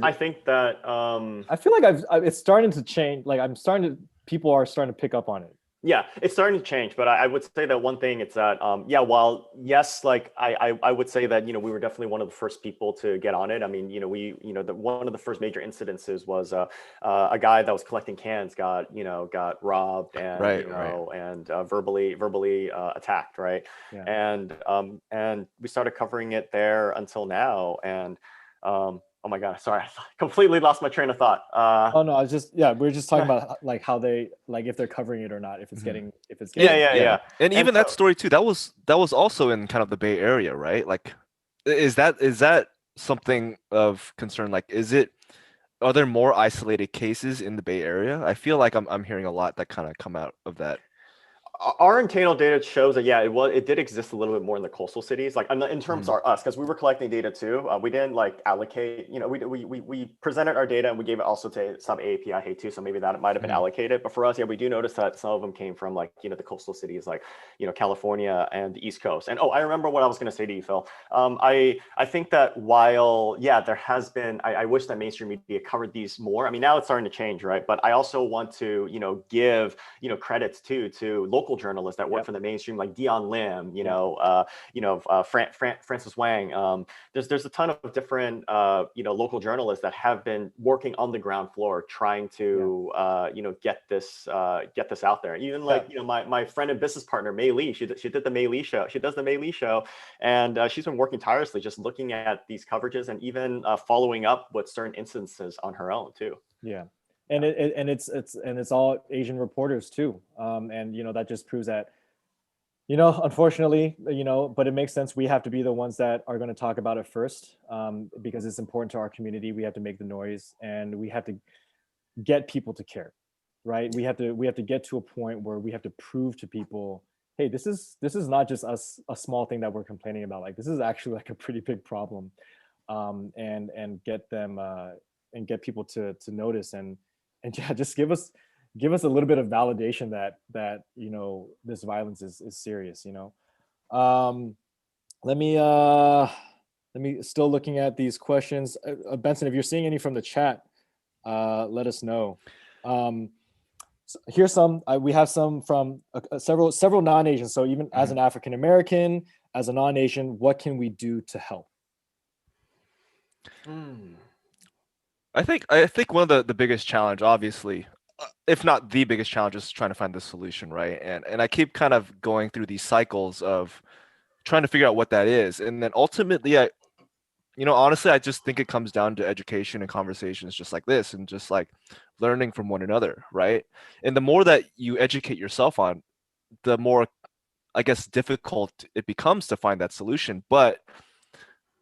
I think that I feel like it's starting to change. Like people are starting to pick up on it. yeah, it's starting to change, but I would say that one thing, it's that yeah, while yes, like I would say that we were definitely one of the first people to get on it. I mean, we one of the first major incidences was a guy that was collecting cans got robbed, and Right, right. and verbally attacked, right? Yeah. And we started covering it there until now, and oh my God, sorry, I completely lost my train of thought. Oh no, we're just talking about like how they like if they're covering it or not, if it's getting yeah. And And even that so, story too, that was also in kind of the Bay Area, right? Like, is that something of concern? Like, are there more isolated cases in the Bay Area? I feel like I'm hearing a lot that kind of come out of that. our internal data shows that yeah, it did exist a little bit more in the coastal cities, like in terms Mhm. of us, because we were collecting data too. We didn't like allocate, we presented our data, and we gave it also to some API too, so maybe that might have been Mhm. allocated. But for us, yeah, we do notice that some of them came from like the coastal cities, like California and the East Coast. And oh, I remember what I was going to say to you, Phil. I think that while yeah, there has been, I wish that mainstream media covered these more. I mean, now it's starting to change, right? But I also want to give credits too to local local journalists that work for the mainstream, like Dion Lim, Francis Wang. There's a ton of different local journalists that have been working on the ground floor trying to get this out there. Even like my friend and business partner Mei Lee, she did the Mei Lee show. She does the Mei Lee show, and she's been working tirelessly just looking at these coverages and even following up with certain instances on her own too. Yeah. And it's all Asian reporters too. And that just proves that, unfortunately, but it makes sense. We have to be the ones that are going to talk about it first, because it's important to our community. We have to make the noise, and we have to get people to care, right? We have to get to a point where we have to prove to people, hey, this is not just us, a small thing that we're complaining about. Like, this is actually like a pretty big problem, and get them and get people to notice, and yeah, just give us a little bit of validation that this violence is serious. Let me still looking at these questions. Benson, if you're seeing any from the chat, let us know. So here's some. We have some from several non-Asians. So even as an African American, as a non-Asian, what can we do to help? I think one of the biggest challenge, obviously, if not the biggest challenge, is trying to find the solution, right? And I keep kind of going through these cycles of trying to figure out what that is, and then ultimately, honestly, I just think it comes down to education and conversations just like this, and just like learning from one another, right? And the more that you educate yourself on, the more, I guess, difficult it becomes to find that solution. But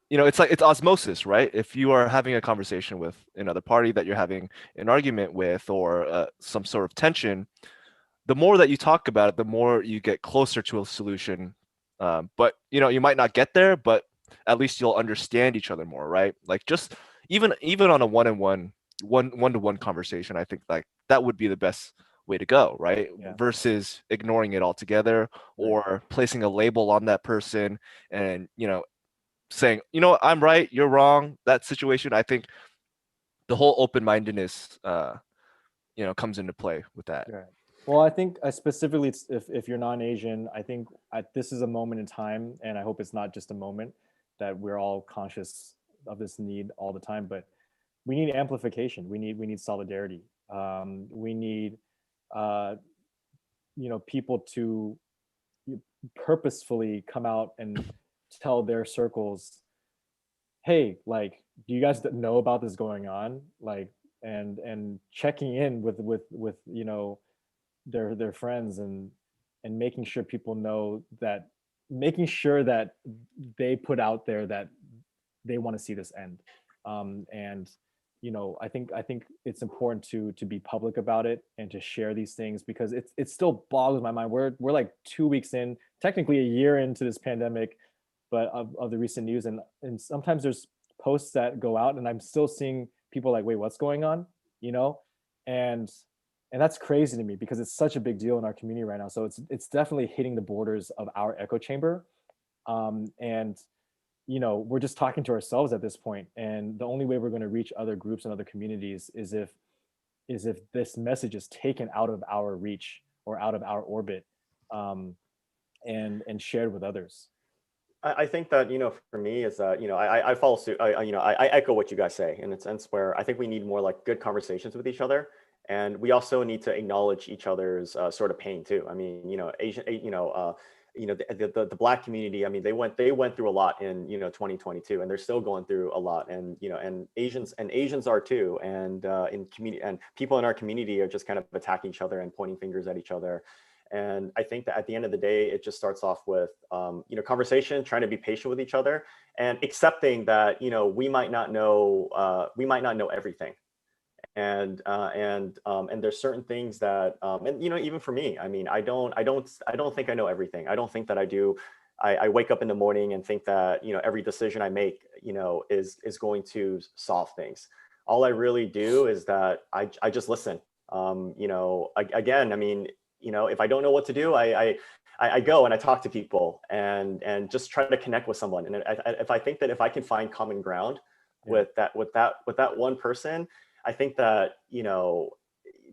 it's like it's osmosis, right? If you are having a conversation with another party that you're having an argument with, or some sort of tension, the more that you talk about it, the more you get closer to a solution. But you might not get there, but at least you'll understand each other more, right? Like, just even on a one-to-one conversation, I think like that would be the best way to go, right? Yeah. Versus ignoring it altogether, or placing a label on that person, and saying, I'm right, you're wrong, that situation. I think the whole open-mindedness comes into play with that. Right. Well, I think specifically, if you're non-Asian, I think this is a moment in time, and I hope it's not just a moment, that we're all conscious of this need all the time. But we need amplification. We need solidarity. We need people to purposefully come out and tell their circles, hey, like, do you guys know about this going on? Like, and checking in with their friends, and making sure people know that, making sure that they put out there that they want to see this end. And I think it's important to be public about it, and to share these things, because it still boggles my mind. We're like 2 weeks in, technically a year into this pandemic, but of the recent news, and sometimes there's posts that go out, and I'm still seeing people like, wait, what's going on? And that's crazy to me, because it's such a big deal in our community right now. So it's definitely hitting the borders of our echo chamber. And we're just talking to ourselves at this point. And the only way we're going to reach other groups and other communities is if this message is taken out of our reach, or out of our orbit, and shared with others. I think that, for me, is that, I follow suit. I echo what you guys say, in a sense where I think we need more like good conversations with each other. And we also need to acknowledge each other's sort of pain too. I mean, Asian, the Black community. I mean, they went through a lot in 2022, and they're still going through a lot. And and Asians are too. And in community, and people in our community are just kind of attacking each other and pointing fingers at each other. And I think that at the end of the day, it just starts off with conversation, trying to be patient with each other, and accepting that we might not know everything. And there's certain things that and even for me, I mean, I don't think I know everything. I don't think that I do. I wake up in the morning and think that every decision I make is going to solve things. All I really do is that I just listen. Again, I mean, if I don't know what to do, I go and I talk to people, and just try to connect with someone. And if I think that if I can find common ground with that one person, I think that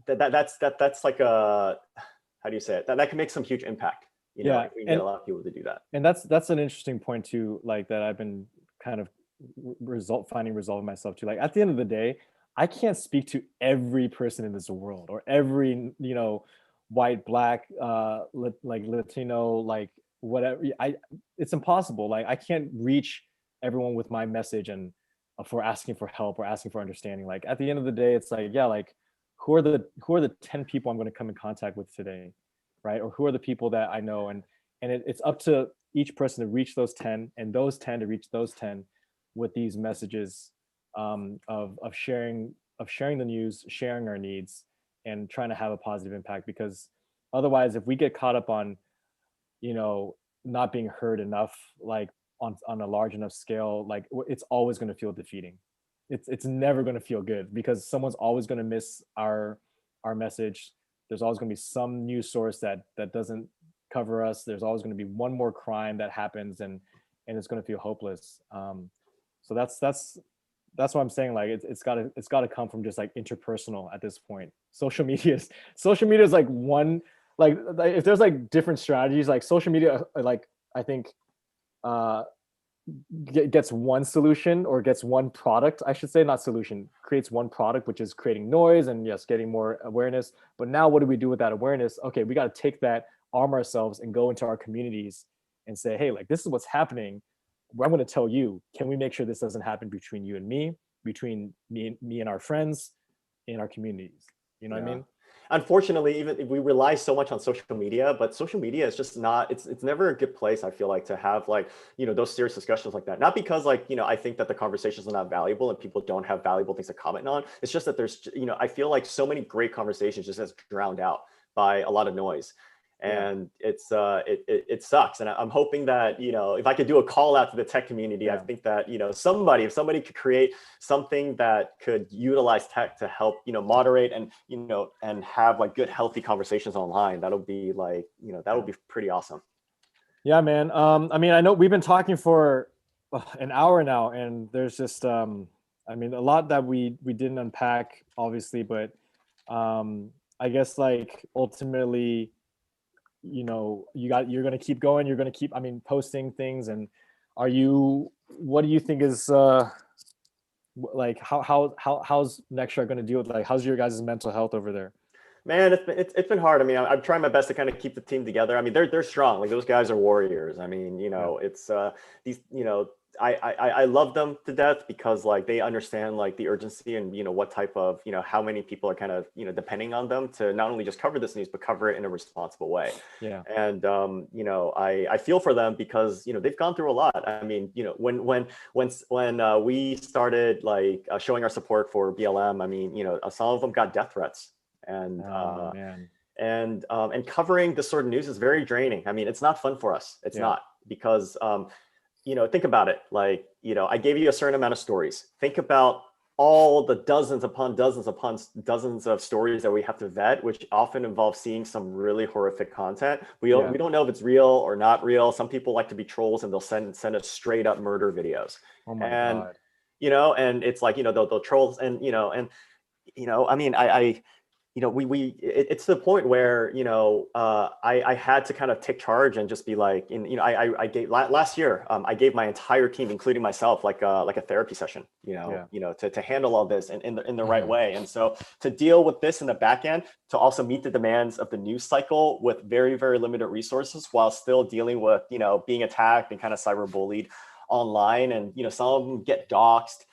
that's like a, how do you say it, that can make some huge impact, you know, Yeah, if we can get a lot of people to do that. and that's an interesting point too, like that I've been kind of resolving myself to. Like at the end of the day, I can't speak to every person in this world or every, you know, white, black, like Latino, like whatever. It's impossible. Like I can't reach everyone with my message and for asking for help or asking for understanding. Like at the end of the day, it's like, yeah, like who are the 10 people I'm going to come in contact with today, right? Or who are the people that I know, and it's up to each person to reach those 10 and those 10 to reach those 10 with these messages, of sharing the news, sharing our needs, and trying to have a positive impact. Because otherwise, if we get caught up on, you know, not being heard enough, like on a large enough scale, like it's always going to feel defeating. It's never going to feel good because someone's always going to miss our message. There's always going to be some news source that doesn't cover us. There's always going to be one more crime that happens, and it's going to feel hopeless. So that's what I'm saying. Like it's got to come from just like interpersonal at this point. Social media is like one, like if there's like different strategies, like social media, like I think uh gets one solution or gets one product, I should say, not solution, creates one product, which is creating noise and yes, getting more awareness. But now what do we do with that awareness? Okay, we got to take that, arm ourselves, and go into our communities and say, hey, like this is what's happening. I'm going to tell you, can we make sure this doesn't happen between you and me, between me and our friends, in our communities? You know what I mean? Unfortunately, even we rely so much on social media, but social media is just not, it's never a good place, I feel like, to have like, you know, those serious discussions like that. Not because like, you know, I think that the conversations are not valuable and people don't have valuable things to comment on. It's just that there's, you know, I feel like so many great conversations just as drowned out by a lot of noise. And it's it sucks. And I'm hoping that, you know, if I could do a call out to the tech community, I think that, you know, if somebody could create something that could utilize tech to help, you know, moderate and, you know, and have like good, healthy conversations online, that'll be like, you know, that would be pretty awesome. Yeah, man. I mean, I know we've been talking for an hour now, and there's just, I mean, a lot that we didn't unpack, obviously, but I guess like ultimately, you know, you're going to keep going, you're going to keep, I mean, posting things. And what do you think is like how's NextShark going to deal with, like, how's your guys' mental health over there? Man, it's been hard. I mean, I'm trying my best to kind of keep the team together. I mean, they're strong. Like those guys are warriors. I mean, you know, it's these, you know, I love them to death because like they understand like the urgency and, you know, what type of, you know, how many people are kind of, you know, depending on them to not only just cover this news but cover it in a responsible way. Yeah. And you know, I feel for them because, you know, they've gone through a lot. I mean, you know, when we started like showing our support for BLM, I mean, you know, some of them got death threats. And Man. and covering this sort of news is very draining. I mean, it's not fun for us. It's not because you know, think about it. Like, you know, I gave you a certain amount of stories. Think about all the dozens upon dozens of stories that we have to vet, which often involve seeing some really horrific content. We don't know if it's real or not real. Some people like to be trolls and they'll send us straight up murder videos. Oh my God. You know, and it's like, you know, they'll trolls and, you know, I mean, you know, it's the point where, you know, I had to kind of take charge and just be like, you know, I gave last year, I gave my entire team, including myself, like a therapy session, you know, to handle all this in the right way. And so to deal with this in the back end, to also meet the demands of the news cycle with very, very limited resources while still dealing with, you know, being attacked and kind of cyberbullied online. And, you know, some of them get doxxed,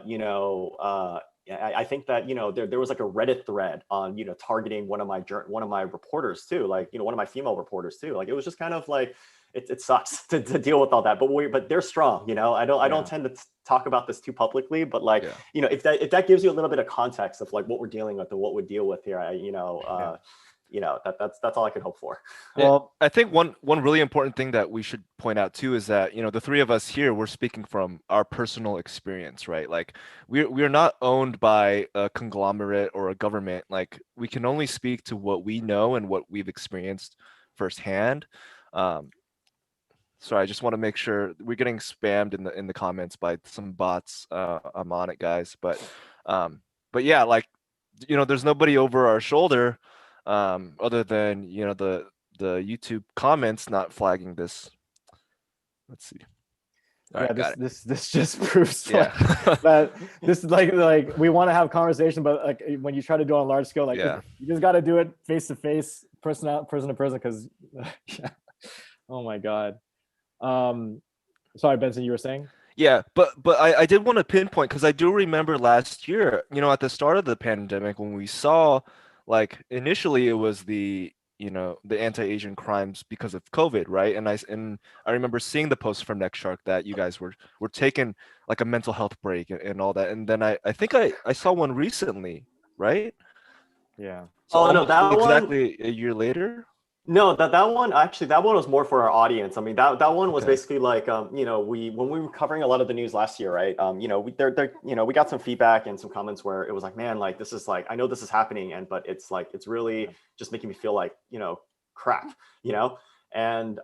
you know, I think that, you know, there was like a Reddit thread on, you know, targeting one of my reporters too, like, you know, one of my female reporters too. Like, it was just kind of like, it sucks to deal with all that, but they're strong, you know. I don't tend to talk about this too publicly, but like, you know, if that gives you a little bit of context of like what we're dealing with and what we deal with here, you know, that's all I can hope for. Well, I think one really important thing that we should point out too is that, you know, the three of us here, we're speaking from our personal experience, right? Like we're not owned by a conglomerate or a government. Like we can only speak to what we know and what we've experienced firsthand. Sorry, I just want to make sure we're getting spammed in the comments by some bots. I'm on it, guys. But yeah, like, you know, there's nobody over our shoulder. other than the YouTube comments not flagging this. Let's see. All Yeah, right, got it. this just proves Yeah. that this is like we want to have conversation, but like when you try to do it on a large scale, like Yeah. you just got to do it face to face, person to person, because yeah. Oh my god. Sorry, Benson, you were saying? Yeah, but I did want to pinpoint because I do remember last year, at the start of the pandemic when we saw, like, initially it was the anti-Asian crimes because of COVID, right? And I remember seeing the post from NextShark that you guys were taking like a mental health break and all that. And then I think I saw one recently, right? Yeah. So Oh no, almost that one. exactly a year later. No, that one actually, that one was more for our audience. I mean, that one was Okay. basically like, we when we were covering a lot of the news last year, right? We got some feedback and some comments where it was like, man, like this is like, I know this is happening, but it's like it's really just making me feel like crap, you know, and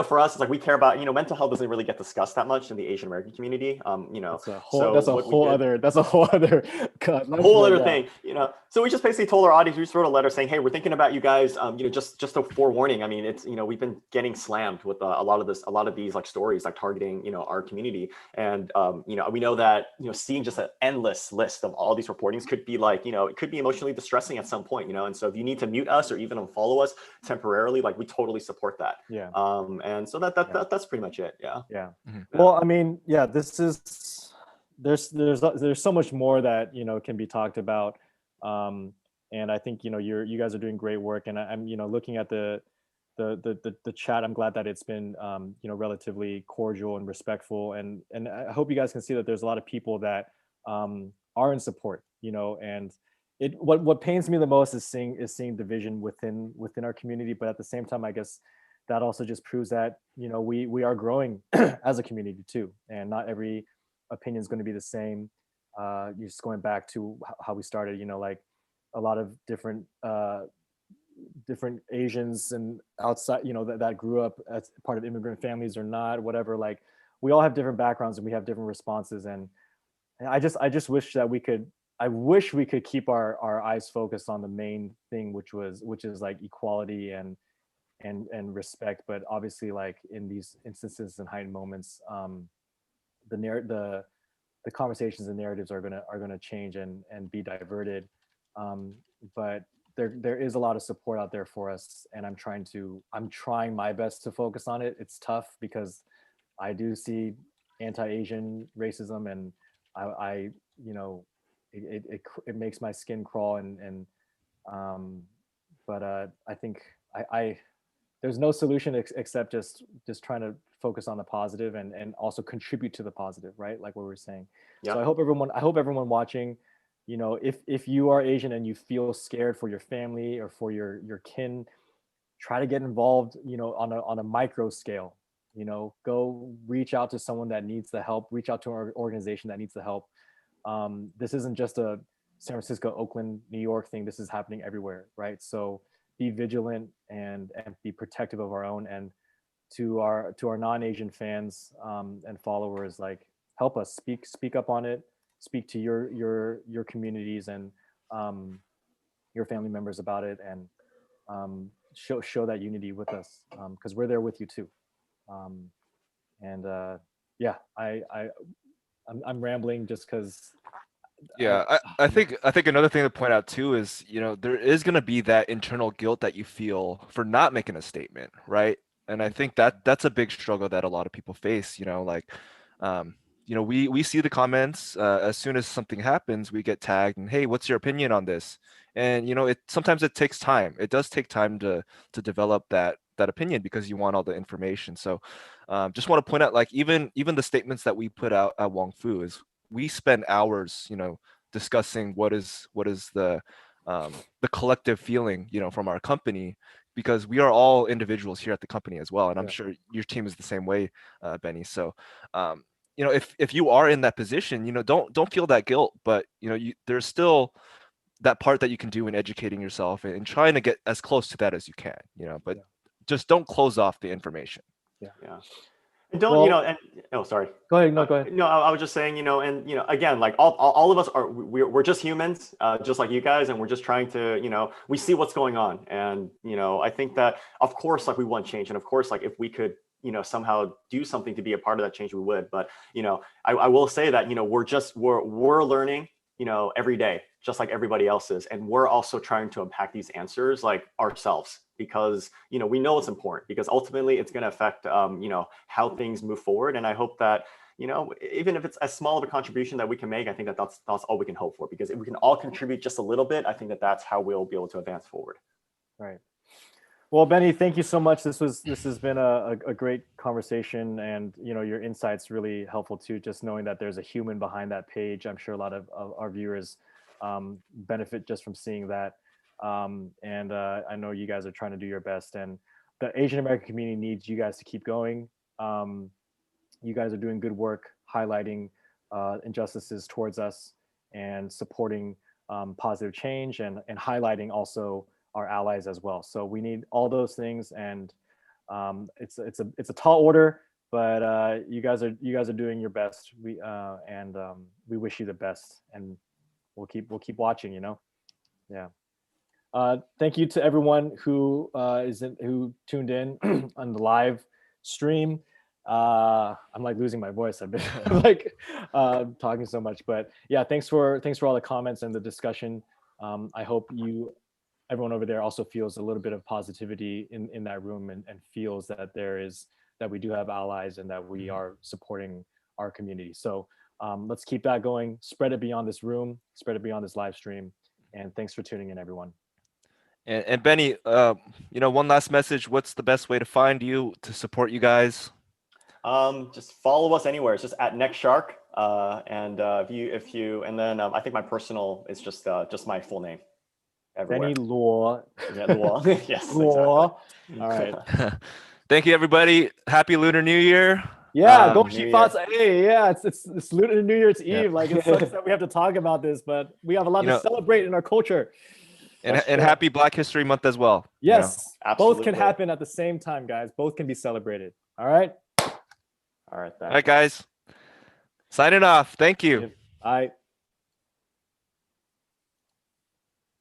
for us, it's like we care about mental health doesn't really get discussed that much in the Asian American community, So what we did. That's a whole other Whole other yeah. thing, So we just basically told our audience, we just wrote a letter saying, hey, we're thinking about you guys, just a forewarning. I mean, it's, we've been getting slammed with a lot of these like stories like targeting, our community. And, we know that, seeing just an endless list of all these reportings could be like, it could be emotionally distressing at some point, And so if you need to mute us or even unfollow us temporarily, like we totally support that. Yeah. And so that's pretty much it. Yeah. Yeah. Mhm. Well, I mean, yeah, this is there's so much more that can be talked about, and I think you guys are doing great work, and I'm looking at the chat. I'm glad that it's been relatively cordial and respectful, and I hope you guys can see that there's a lot of people that are in support, and what pains me the most is seeing division within our community, but at the same time, I guess that also just proves that we are growing as a community too, and not every opinion is going to be the same. You're just going back to how we started, like a lot of different Asians and outside, that grew up as part of immigrant families or not, whatever. Like we all have different backgrounds and we have different responses, and I just wish that we could. I wish we could keep our eyes focused on the main thing, which is like equality and respect. But obviously, like in these instances and heightened moments, the conversations and narratives are gonna change and be diverted. But there is a lot of support out there for us, and I'm trying my best to focus on it. It's tough because I do see anti-Asian racism, and I it makes my skin crawl, and um, but I think I there's no solution except just trying to focus on the positive and also contribute to the positive, right? Like what we were saying. So Yeah. I hope everyone watching, if you are Asian and you feel scared for your family or for your kin, try to get involved, on a micro scale. Go reach out to someone that needs the help, reach out to an organization that needs the help. This isn't just a San Francisco, Oakland, New York thing. This is happening everywhere, right? So be vigilant and be protective of our own. And to our non-Asian fans and followers, like help us speak up on it, speak to your communities and your family members about it, and show that unity with us, because we're there with you too. Um, and yeah, I'm rambling just because Yeah, I think another thing to point out too is, there is going to be that internal guilt that you feel for not making a statement, right? And I think that's a big struggle that a lot of people face, like, um, we see the comments, as soon as something happens, we get tagged and, hey, what's your opinion on this? And it sometimes it takes time. It does take time to develop that opinion because you want all the information. So, just want to point out, like, even the statements that we put out at Wong Fu is we spend hours, discussing what is the collective feeling, from our company, because we are all individuals here at the company as well, and I'm yeah, sure your team is the same way, Benny. So, if you are in that position, don't feel that guilt, but there's still that part that you can do in educating yourself and trying to get as close to that as you can, but yeah, just don't close off the information. yeah. Yeah. don't, Well, and sorry. go ahead. No, go ahead. No, I was just saying, and again, like all of us are, we're just humans, just like you guys, and we're just trying to, we see what's going on, and I think that of course, like we want change, and of course, like if we could, somehow do something to be a part of that change, we would. But I will say that we're learning, every day, just like everybody else is, and we're also trying to unpack these answers like ourselves, because we know it's important, because ultimately it's going to affect how things move forward. And I hope that even if it's as small of a contribution that we can make, I think that that's all we can hope for, because if we can all contribute just a little bit, I think that that's how we'll be able to advance forward. Right. Well, Benny, thank you so much. This has been a great conversation, and your insights really helpful too. Just knowing that there's a human behind that page, I'm sure a lot of our viewers benefit just from seeing that. And I know you guys are trying to do your best, and the Asian American community needs you guys to keep going. You guys are doing good work highlighting injustices towards us and supporting positive change, and highlighting also our allies as well. So we need all those things, and it's a tall order, but you guys are doing your best. We wish you the best, and we'll keep watching. Yeah. Thank you to everyone who who tuned in on the live stream. I'm like losing my voice. I've been like talking so much, but yeah, thanks for all the comments and the discussion. I hope everyone over there also feels a little bit of positivity in that room, and feels that that we do have allies, and that we are supporting our community. So let's keep that going. Spread it beyond this room. Spread it beyond this live stream. And thanks for tuning in, everyone. And Benny, one last message. What's the best way to find you, to support you guys? Just follow us anywhere. It's just at NextShark. And if you, and then I think my personal is just my full name. Everywhere. Benny Luo. Yeah, Luo. Yes. Luo. Exactly. All right. Thank you, everybody. Happy Lunar New Year. Yeah, New Hey, yeah, it's Lunar New Year's Eve. Yeah. Like, it sucks that we have to talk about this, but we have a lot to celebrate in our culture. And happy Black History Month as well. Yes, Absolutely. Both can happen at the same time, guys. Both can be celebrated. All right. All right, All right, guys. Signing off. Thank you. All right.